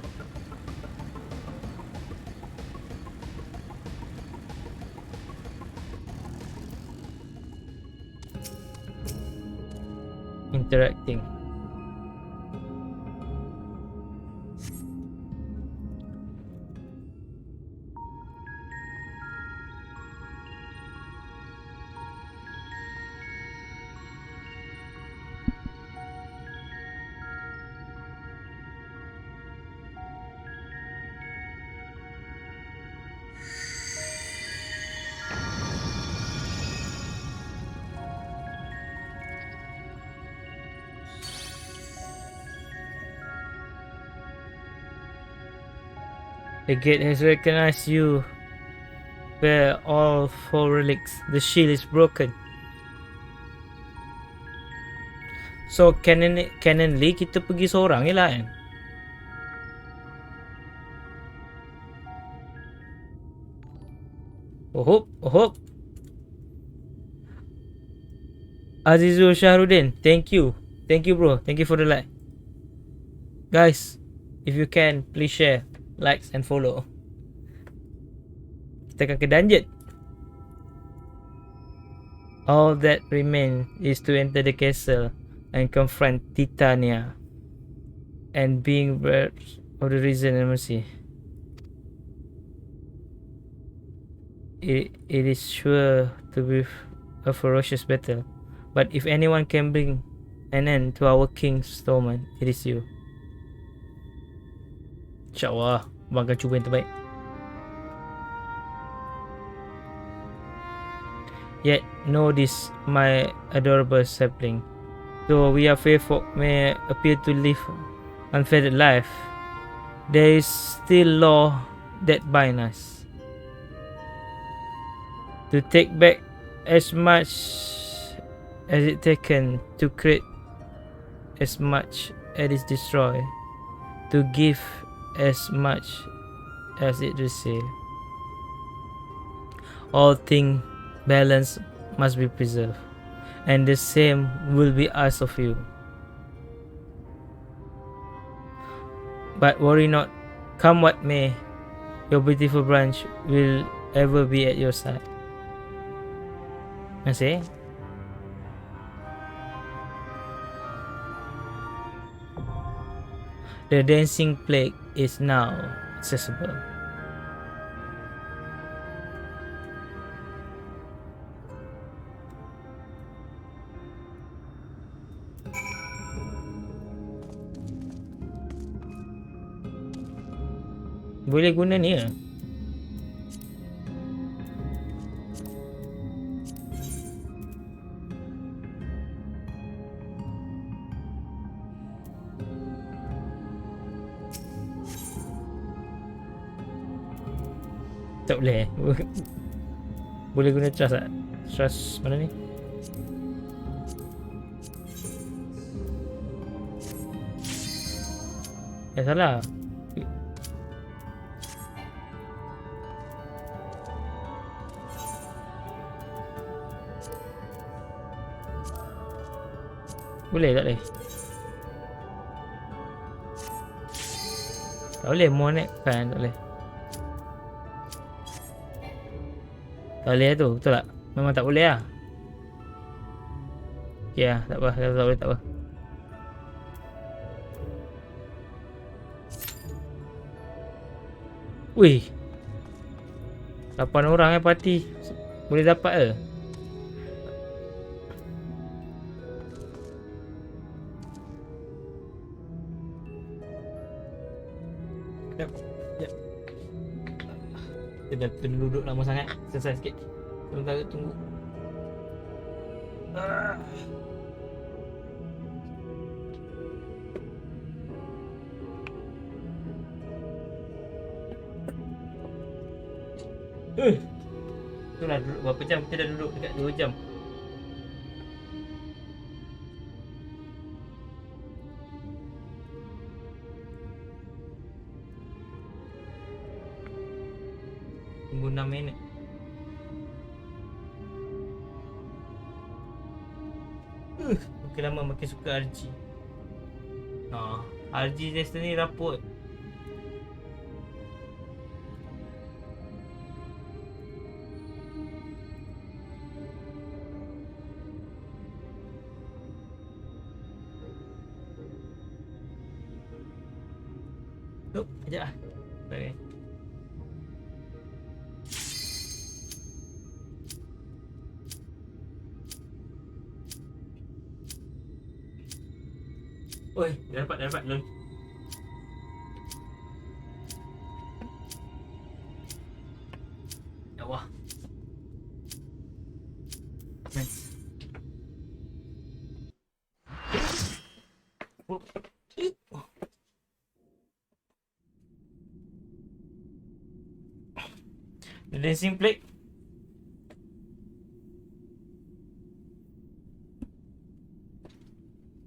Interacting. The gate has recognized you. Bear all four relics. The shield is broken. So canonly kita pergi seorang je lah kan? Oh. Azizul Shahrudin, thank you bro, thank you for the like. Guys, if you can, please share, likes and follow. Kita akan ke dungeon. All that remains is to enter the castle and confront Titania and being aware of the reason and mercy. It is sure to be a ferocious battle, but if anyone can bring an end to our king's torment, it is you. InsyaAllah, abang akan cuba yang terbaik. Yet know this, my adorable sapling. Though we are faithful may appear to live unfettered life, there is still law that binds us. To take back as much as it taken, to create as much as it destroyed, to give as much as it received. All things balance must be preserved, and the same will be asked of you. But worry not, come what may, your beautiful branch will ever be at your side. Masih? The dancing plague is now accessible. Boleh guna ni ke? Tak boleh. Boleh guna trust tak? Trust mana ni? Salah. Boleh tak boleh? Tak boleh monet kan, tak boleh. Tak boleh tu, betul tak? Memang tak boleh lah. Okay lah, tak apa, tak boleh, tak apa. Wih, 8 orang parti. Boleh dapat ke? Sekejap, sekejap. Kita dah duduk lama sangat. Selesai sikit. Sementara tunggu. Itulah duduk berapa jam? Kita dah duduk dekat 2 jam. Tunggu 6 minit. Makin lama makin suka RG. RG Destiny rapot. Sekejap lah. Okay. Oi, dah dapat lol. Ya Allah. Nice. The dancing plate.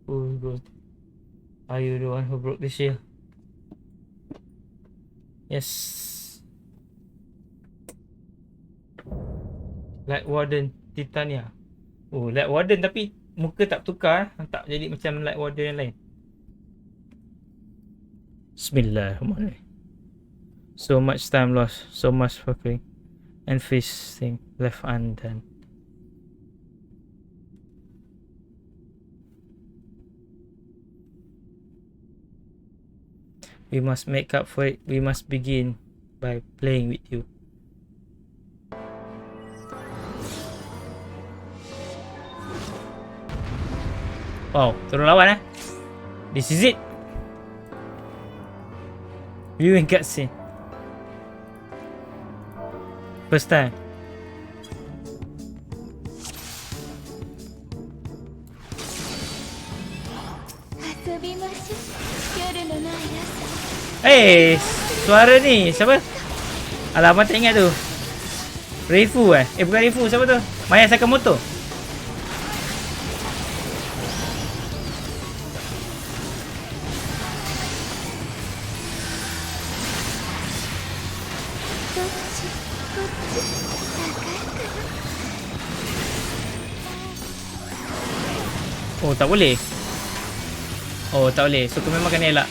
Oh god. Are you the one who broke the shield? Yes. Light Warden Titania. Oh, Light Warden tapi muka tak tukar. Tak jadi macam Light Warden yang lain. Bismillahirrahmanirrahim. So much time lost. So much fucking and facing left undone. We must make up for it. We must begin by playing with you. Wow, turun lawan eh. This is it. Viewing cutscene. First time. Suara ni siapa? Alamat tak ingat tu. Reifu bukan Reifu, siapa tu? Maya Sakamoto. Oh, tak boleh. Oh, tak boleh. So, kau memang kena elak.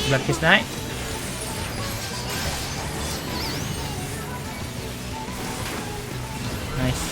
Sebelah case naik. Nice.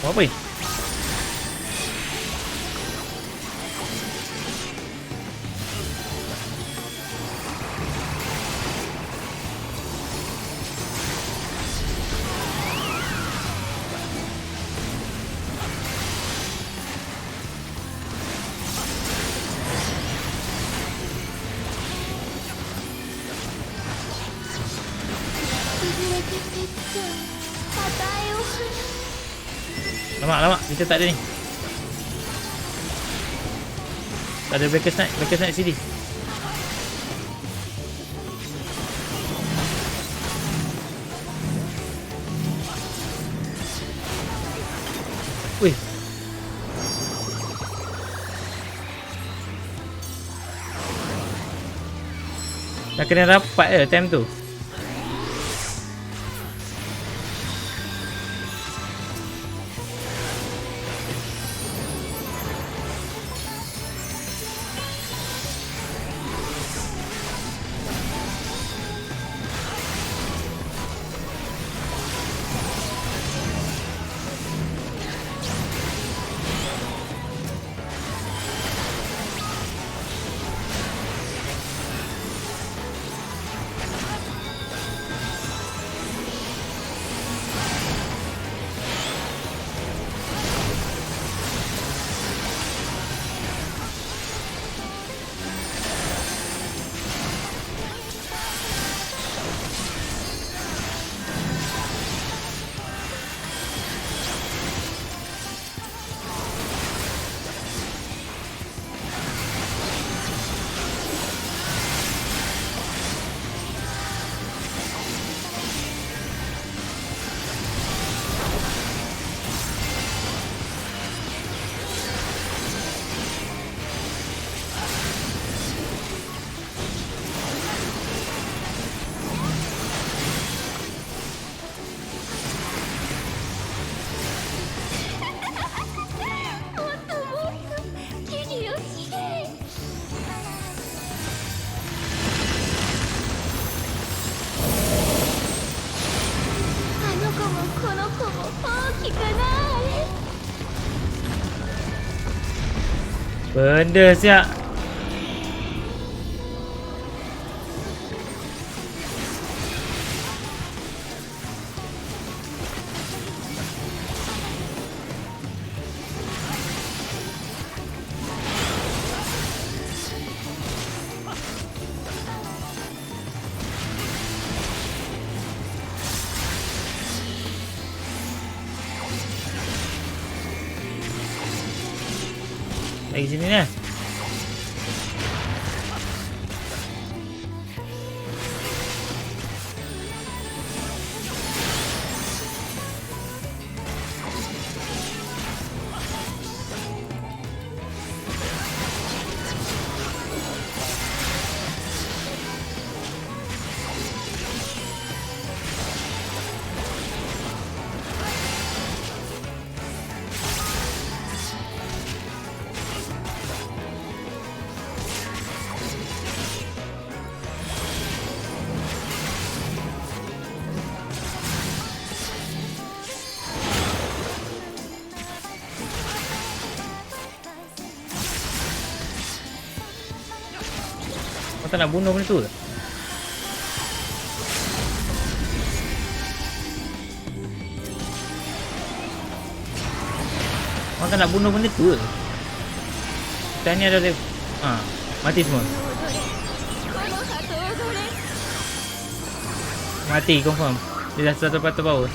Oh, apa ni? Lama, kita tak ada ni. Tak ada breakers naik sini. Wih. Dah kena rapat je time tu. Benda siap. Lagi sini lah. Kau tak nak bunuh benda tu ke? Makan nak bunuh benda tu ke? Dan ni ada mati semua. Mati confirm. Dia dah satu patah bawah.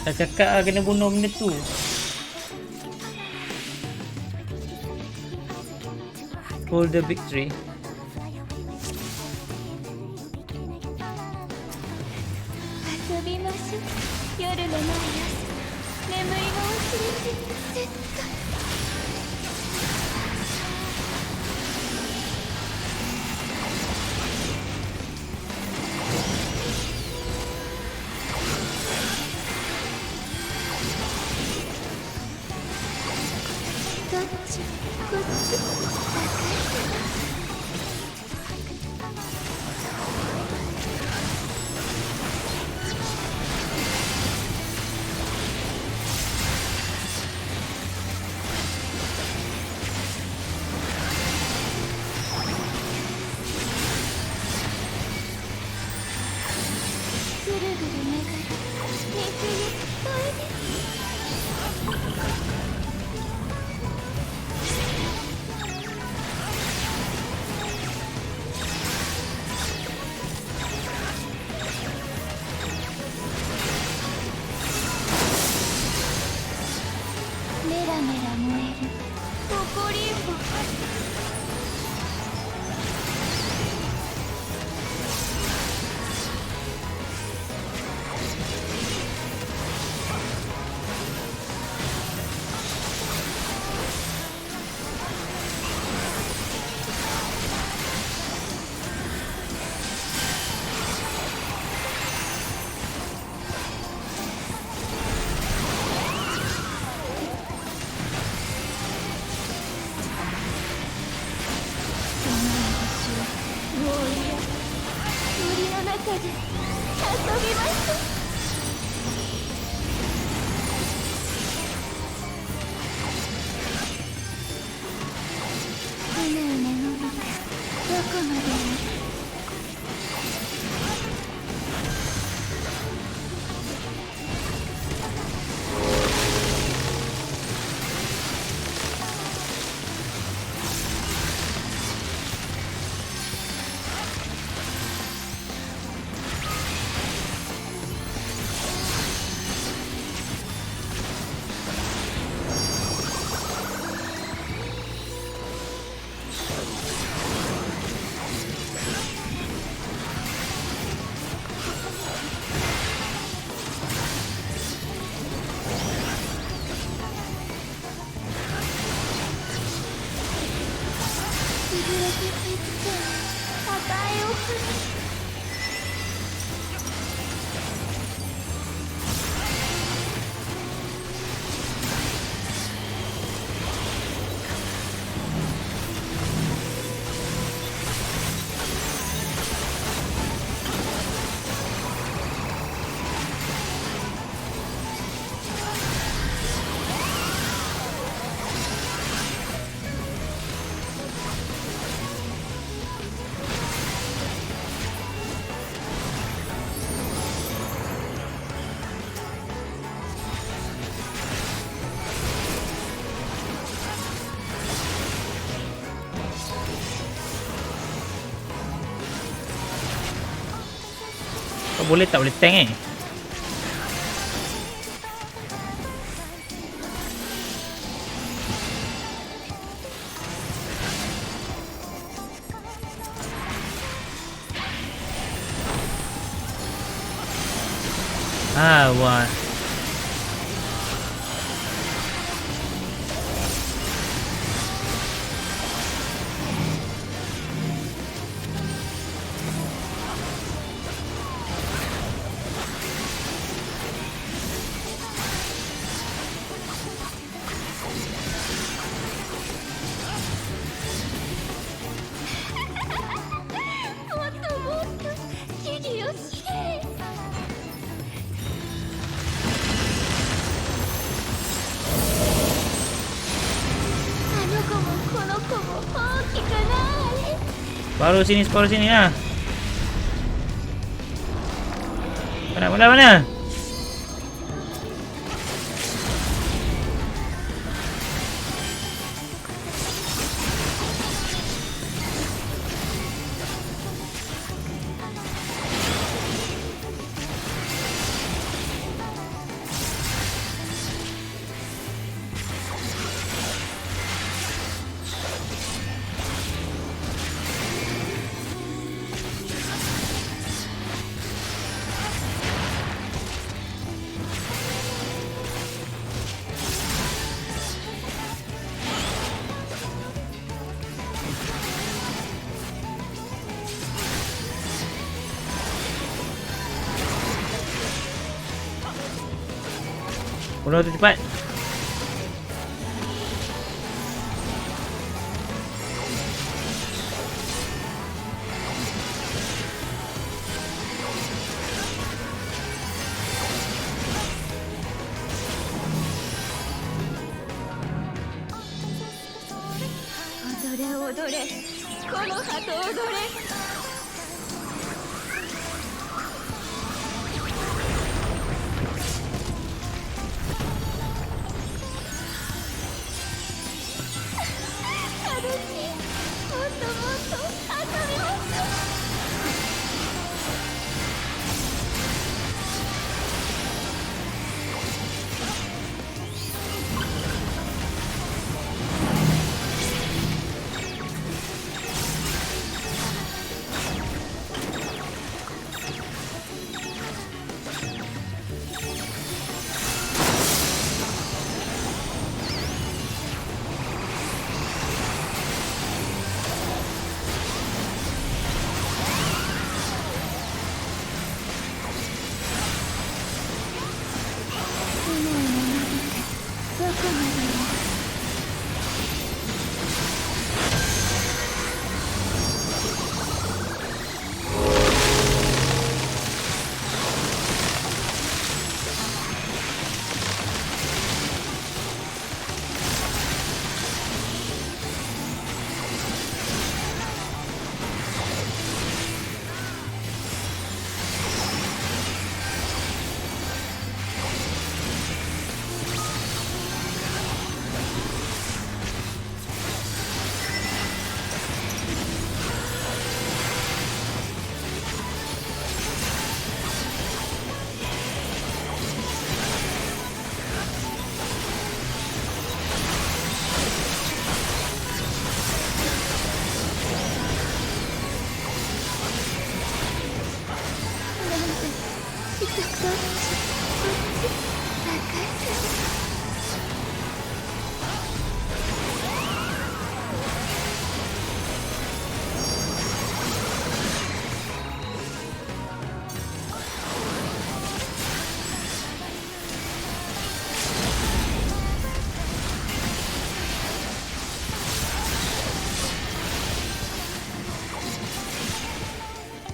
Dah cakap lah kena bunuh benda tu. Hold the victory. 遊びましょう。夜のない朝、眠りが忘れて絶対。どっち？こっち？ぐるぐる巡る水においで。メラメラ燃える怒りんぼ。もう嫌。森の中で遊びましょう。うねうね伸びてどこまでも。潰れていって与えを振る。Kau boleh tak boleh tank wah. Baru sini lah. Mana? Bunuh tu cepat.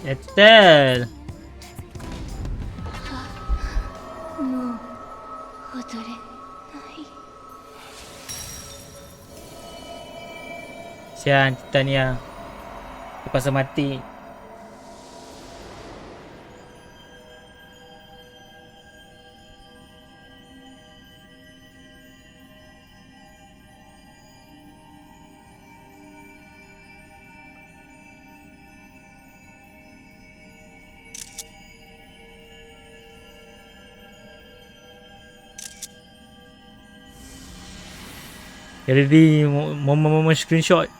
Betul. もう踊れない。 Sian Titania. Terpaksa mati. Jadi momen-momen screenshot.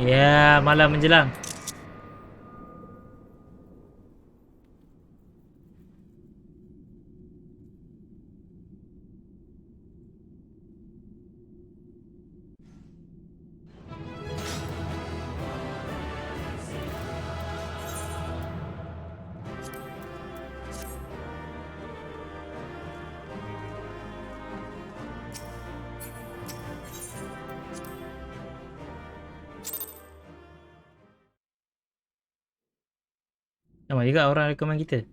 Ya, malam menjelang. Sama juga orang rekomen kita.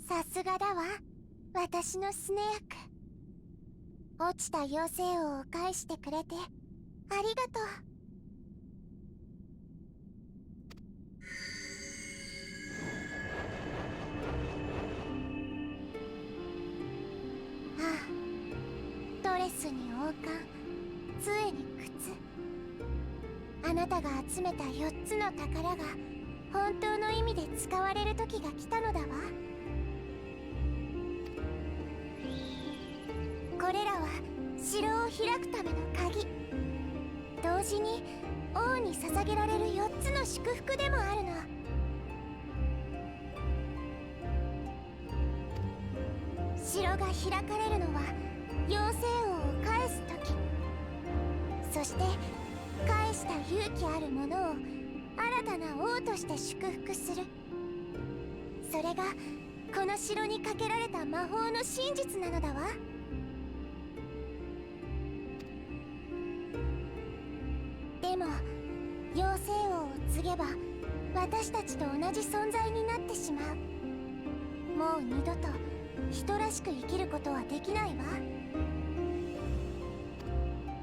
Saすがだわ。私のスネ役。落ちた妖精王を返してくれてありがとう。ああ、ドレスに王冠、杖に靴。あなたが集めた4つの宝が本当の意味で使われる時が来たのだわ。城を開くための鍵、同時に王に捧げられる4つの祝福でもあるの。城が開かれるのは妖精王を返す時、そして返した勇気ある者を新たな王として祝福する。それがこの城にかけられた魔法の真実なのだわ。でも妖精王を告げば私たちと同じ存在になってしまう。もう二度と人らしく生きることはできないわ。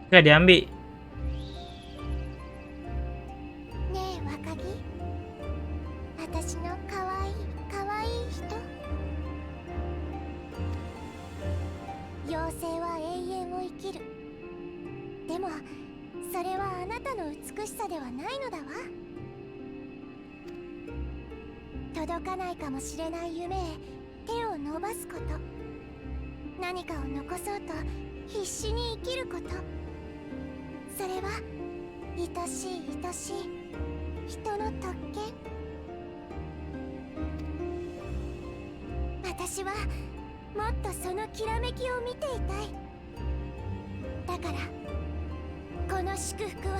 Kan dia ambil. ねえ若木、私のかわいい人。妖精は永遠を生きる。でもそれはあなたの美しさではないのだわ。届かないかもしれない夢へ手を伸ばすこと、何かを残そうと必死に生きること、それは愛しい人の特権。私はもっとそのきらめきを見ていたい。だからこの祝福は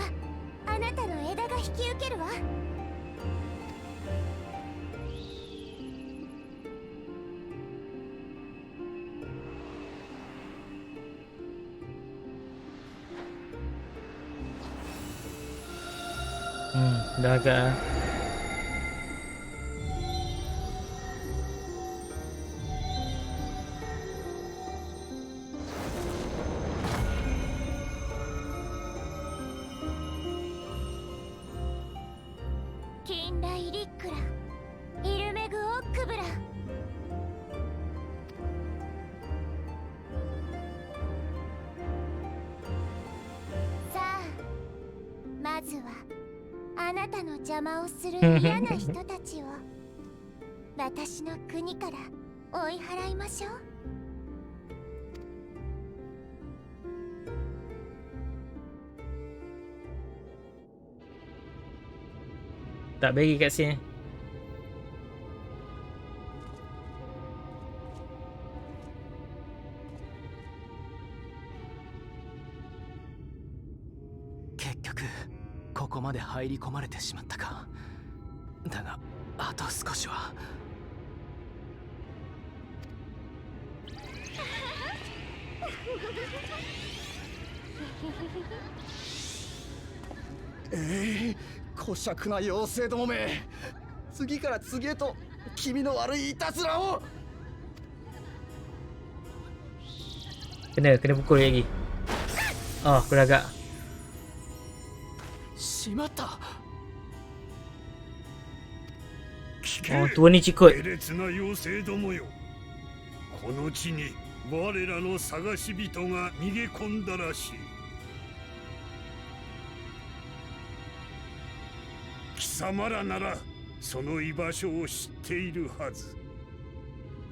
あなたの枝が引き受けるわ。Dah agak. Kinrai Rikkura, Ilmegu Okkubura。さあ、まずはあなたの邪魔をする嫌な人たちを私の国から追い払いましょう。Tak bagi kat sini. Kekyoku, ここまで入り込まれてしまったか。だが、あと少しは。小尺な妖精どもめ、次から次へと気味の悪いいたずらを。 Kena pukul lagi. Oh, aku dah agak. しまった。 Oh, tua ni cikut. 卑劣な妖精どもよ、この地に我らの探し人が逃げ込んだらしい。貴様らならその居場所を知っているはず。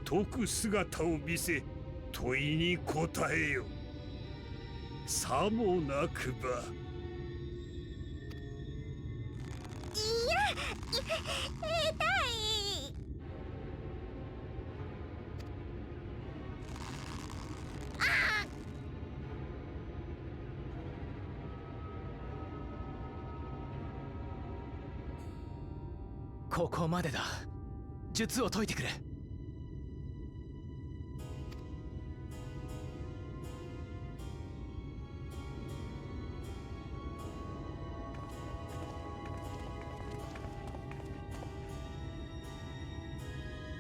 解く姿を見せ問いに答えよ。さもなくば。痛い。ここまでだ。術を解いてくれ。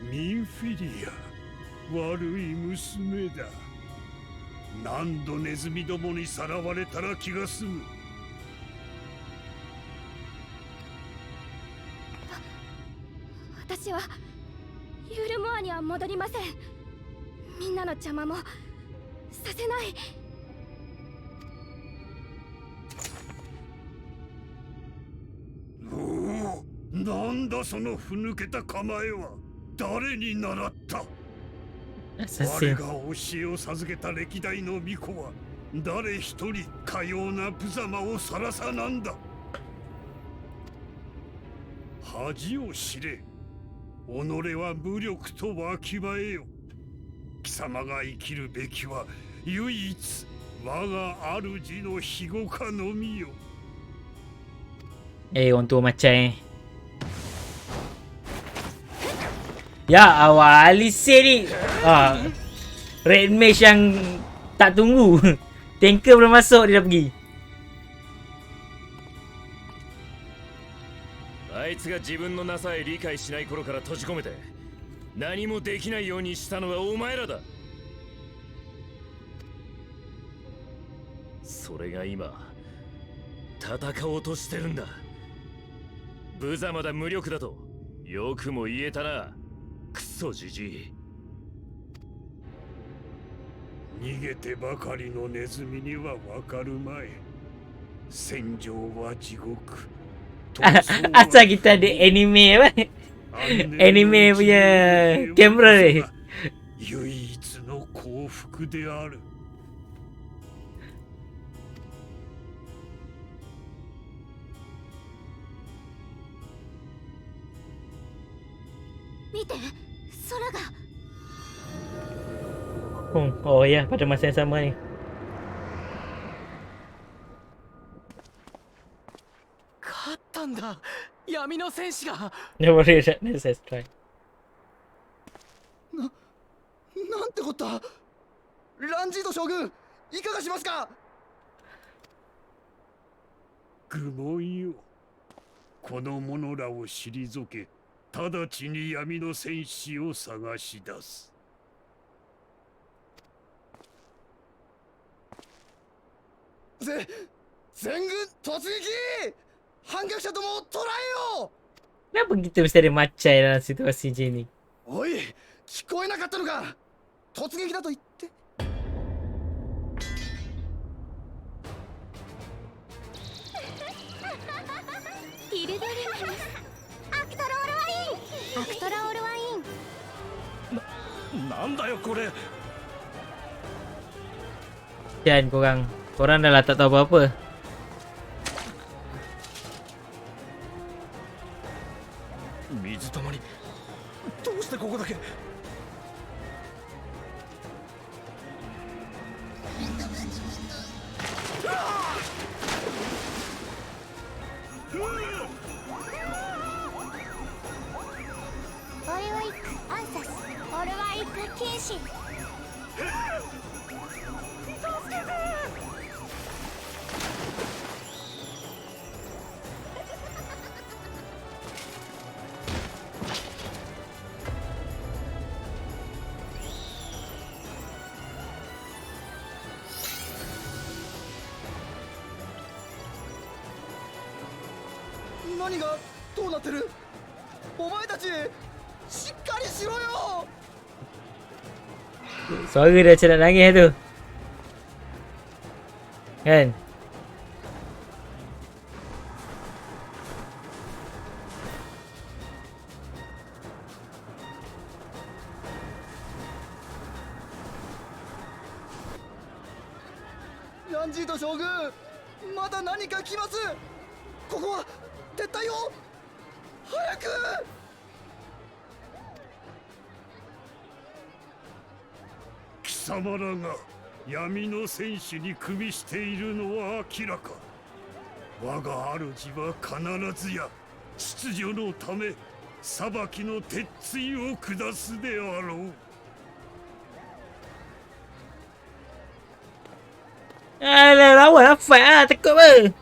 ミンフィリア、悪い娘だ。何度ネズミどもにさらわれたら気が済む。私はユールモアには戻りません。みんなの邪魔もさせない。おお、なんだそのふぬけた構えは。誰に習った？我 Assassin. が教えを授けた歴代の巫女は誰一人かような無様をさらさなんだ。恥を知れ。己は無力とわきまえよ。貴様が生きるべきは唯一我が主の庇護下のみよ。Orang tua macam Ya awal Alisir ni Red Mage yang tak tunggu Tanker belum masuk dia dah pergi. あいつが自分の情へ理解しない頃から閉じ込めて何もできないようにしたのはお前らだ。それが今戦おうとしてるんだ。無様だ無力だとよくも言えたな。クソジジイ。逃げてばかりのネズミにはわかるまい。戦場は地獄。Asal kita ada anime apa? Anime punya kamera ni. 唯一の幸福である。見て、空が。Oh ya, pada masa yang sama ni. 勝ったんだ、闇の戦士が。 Dia boleh let's try. なんてこった。ランジード将軍、いかがしますか。愚問よ。この者らを退け、直ちに闇の戦士を探し出す。全軍突撃。反逆者どもを捕らえよう。 Kenapa kita mesti ada macam dalam situasi macam ni? おい、聞こえなかったのか。突撃だと言って。イルドリマニス。アクトロールワイン。アクトラオールワイン。なんだよこれ。 Dan korang dah lah tak tahu apa-apa. 水たまり。どうしてここだけ。オルワイックアンサス。オルワイック禁止。何がどうなってる。お前たちしっかりしろよ。 Suara dia macam nak nangis tu. Kan? Lanjito ランジード将軍、まだ何か来ます。ここは撤退を。早く。貴様らが闇の戦士に組みしているのは明らか。我が主は必ずや秩序のため裁きの鉄槌を下すであろう。 Alah, lawan lah fight lah, takut apa?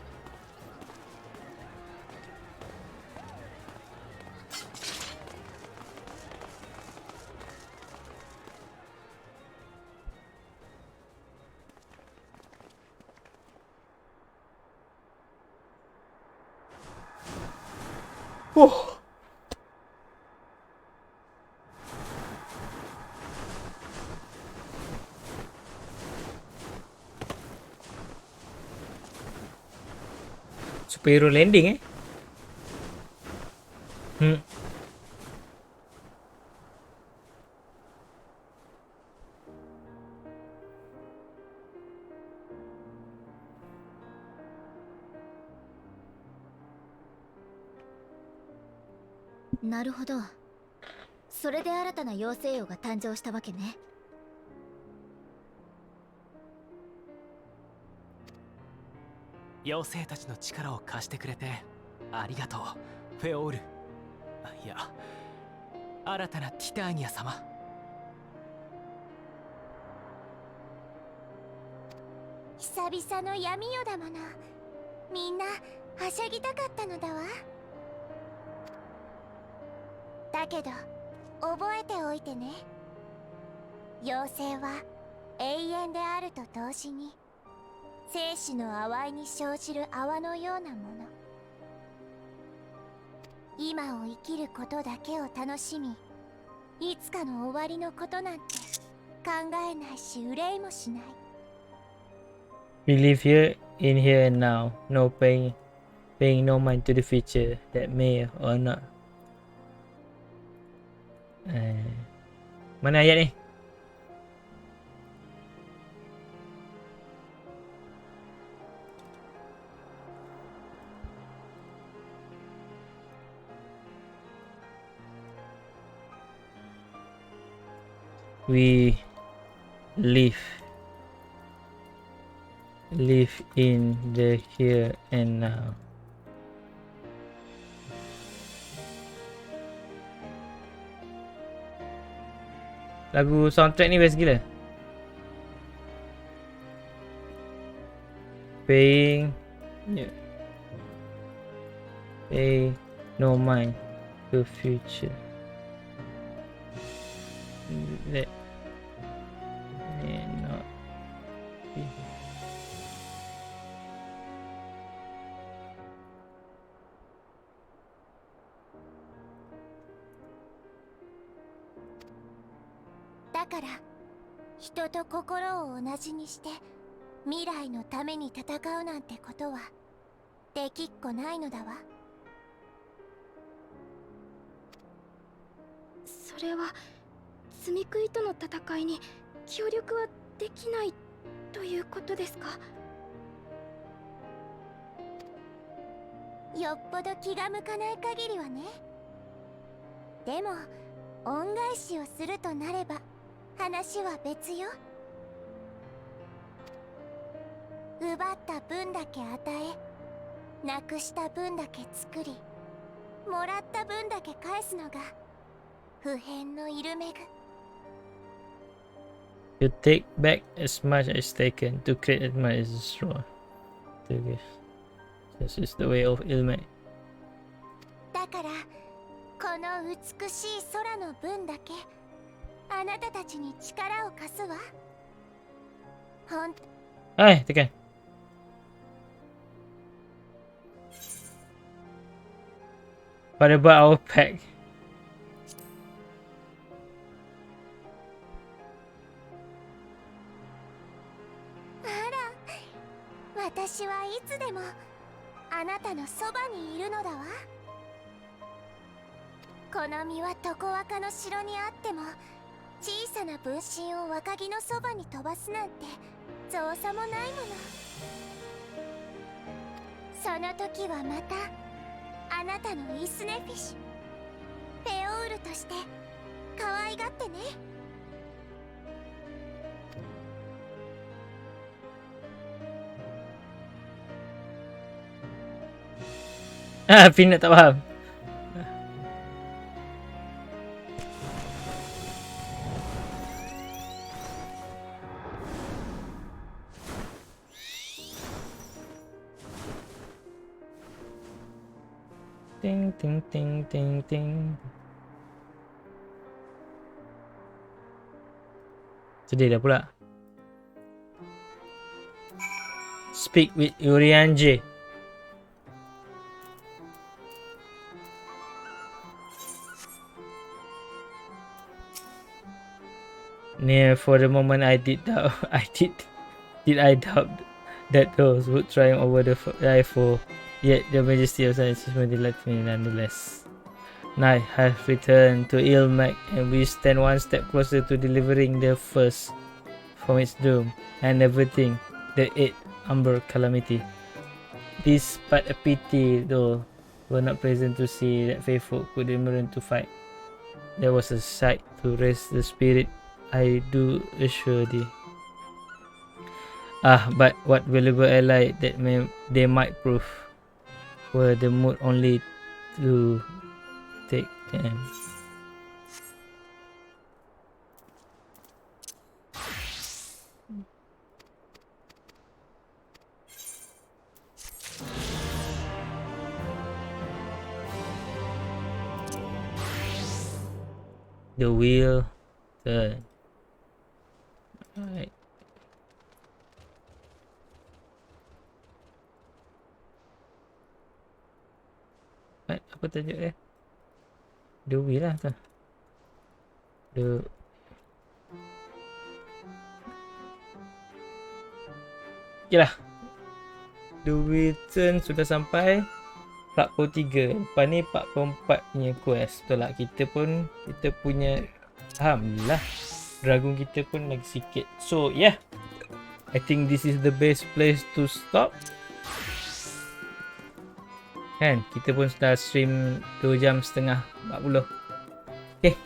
Superhero landing なるほど。それで新たな妖精王が誕生したわけね。妖精たちの力を貸してくれてありがとう、フェオール。いや、新たなティターニア様。久々の闇夜だもの。みんなはしゃぎたかったのだわ。だけど覚えておいてね。妖精は永遠であると同時に生死の淡いに生じる泡のようなもの。今を生きることだけを楽しみ、いつかの終わりのことなんて考えないし憂いもしない。We live here, in here and now. No paying no mind to the future that may or not. Mana ayat ni? We live in the here and now. Lagu soundtrack ni best gila. Pay no mind to future. That may not be.だから人と心を同じにして未来のために戦うなんてことはできっこないのだわ。それは積み食いとの戦いに協力はできないということですか？よっぽど気が向かない限りはね。でも恩返しをするとなれば話は別よ。奪った分だけ与え、なくした分だけ作り、もらった分だけ返すのが不変のイルメグ。You take back as much as taken, to create as much as destroy. To give. This is the way of Ilme. だからこの美しい空の分だけあなたたちに力を貸すわ。ほん Hai, tekan. What about our pack? あら、私はいつでもあなたのそばにいるのだわ。この実は常若の城にあっても小さな分身を若木のそばに飛ばすなんて造作もないもの。その時はまたあなたのイスネフィッシュペオールとして可愛がってね。Ah, Peanut tak faham. Ting ting ting ting ting. Sedih dah pula. Speak with Urianje. Near for the moment I did doubt I doubt that those would triumph over the rifle. Yet the majesty of science may delight me nonetheless. Night has returned to Ilmek, and we stand one step closer to delivering the first from its doom and everything, the eighth Umber calamity. This but a pity though, were not present to see that faithful could emerge to fight. There was a sight to raise the spirit, I do assure thee. But what valuable ally that they might prove, were the mood only to take them. The wheel turn. Alright. Apa tajuk dia? The wheel lah tu. Okay lah. The wheel turn sudah sampai 43. Lepas ni 44 punya quest. Betul lah. Kita punya alhamdulillah dragon kita pun lagi sikit. So yeah, I think this is the best place to stop. Kan, kita pun sudah stream 2 jam setengah 40. Okay,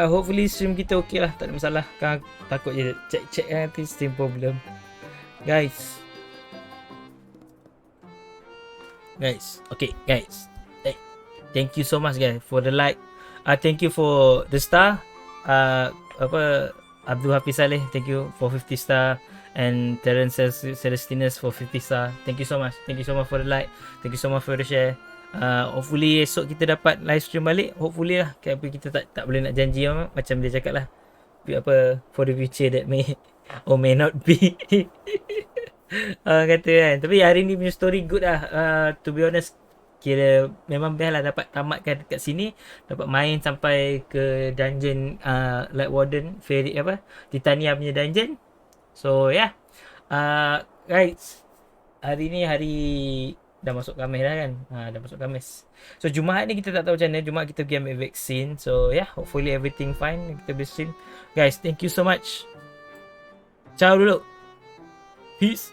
hopefully stream kita okay lah, tak ada masalah. Kan takut je check nanti stream problem. Guys, okay guys, thank you so much guys for the like. Thank you for the star. Abdul Hafiz Saleh, thank you for 50 star. And Terence Celestinus for 50 star. Thank you so much. Thank you so much for the like. Thank you so much for the share. Hopefully esok kita dapat live stream balik. Hopefully lah. Tapi kita tak boleh nak janji macam dia cakap lah. For the future that may or may not be. Kata kan. Tapi hari ni punya story good lah. To be honest, kira memang best lah dapat tamatkan dekat sini. Dapat main sampai ke dungeon Light Warden Fairy Titania punya dungeon. So yeah, guys, hari ni hari dah masuk Khamis dah kan. Dah masuk Khamis. So Jumaat ni kita tak tahu macam mana. Jumaat kita pergi ambil vaksin. So yeah, hopefully everything fine. Kita boleh stream. Guys, thank you so much. Ciao dulu. Peace.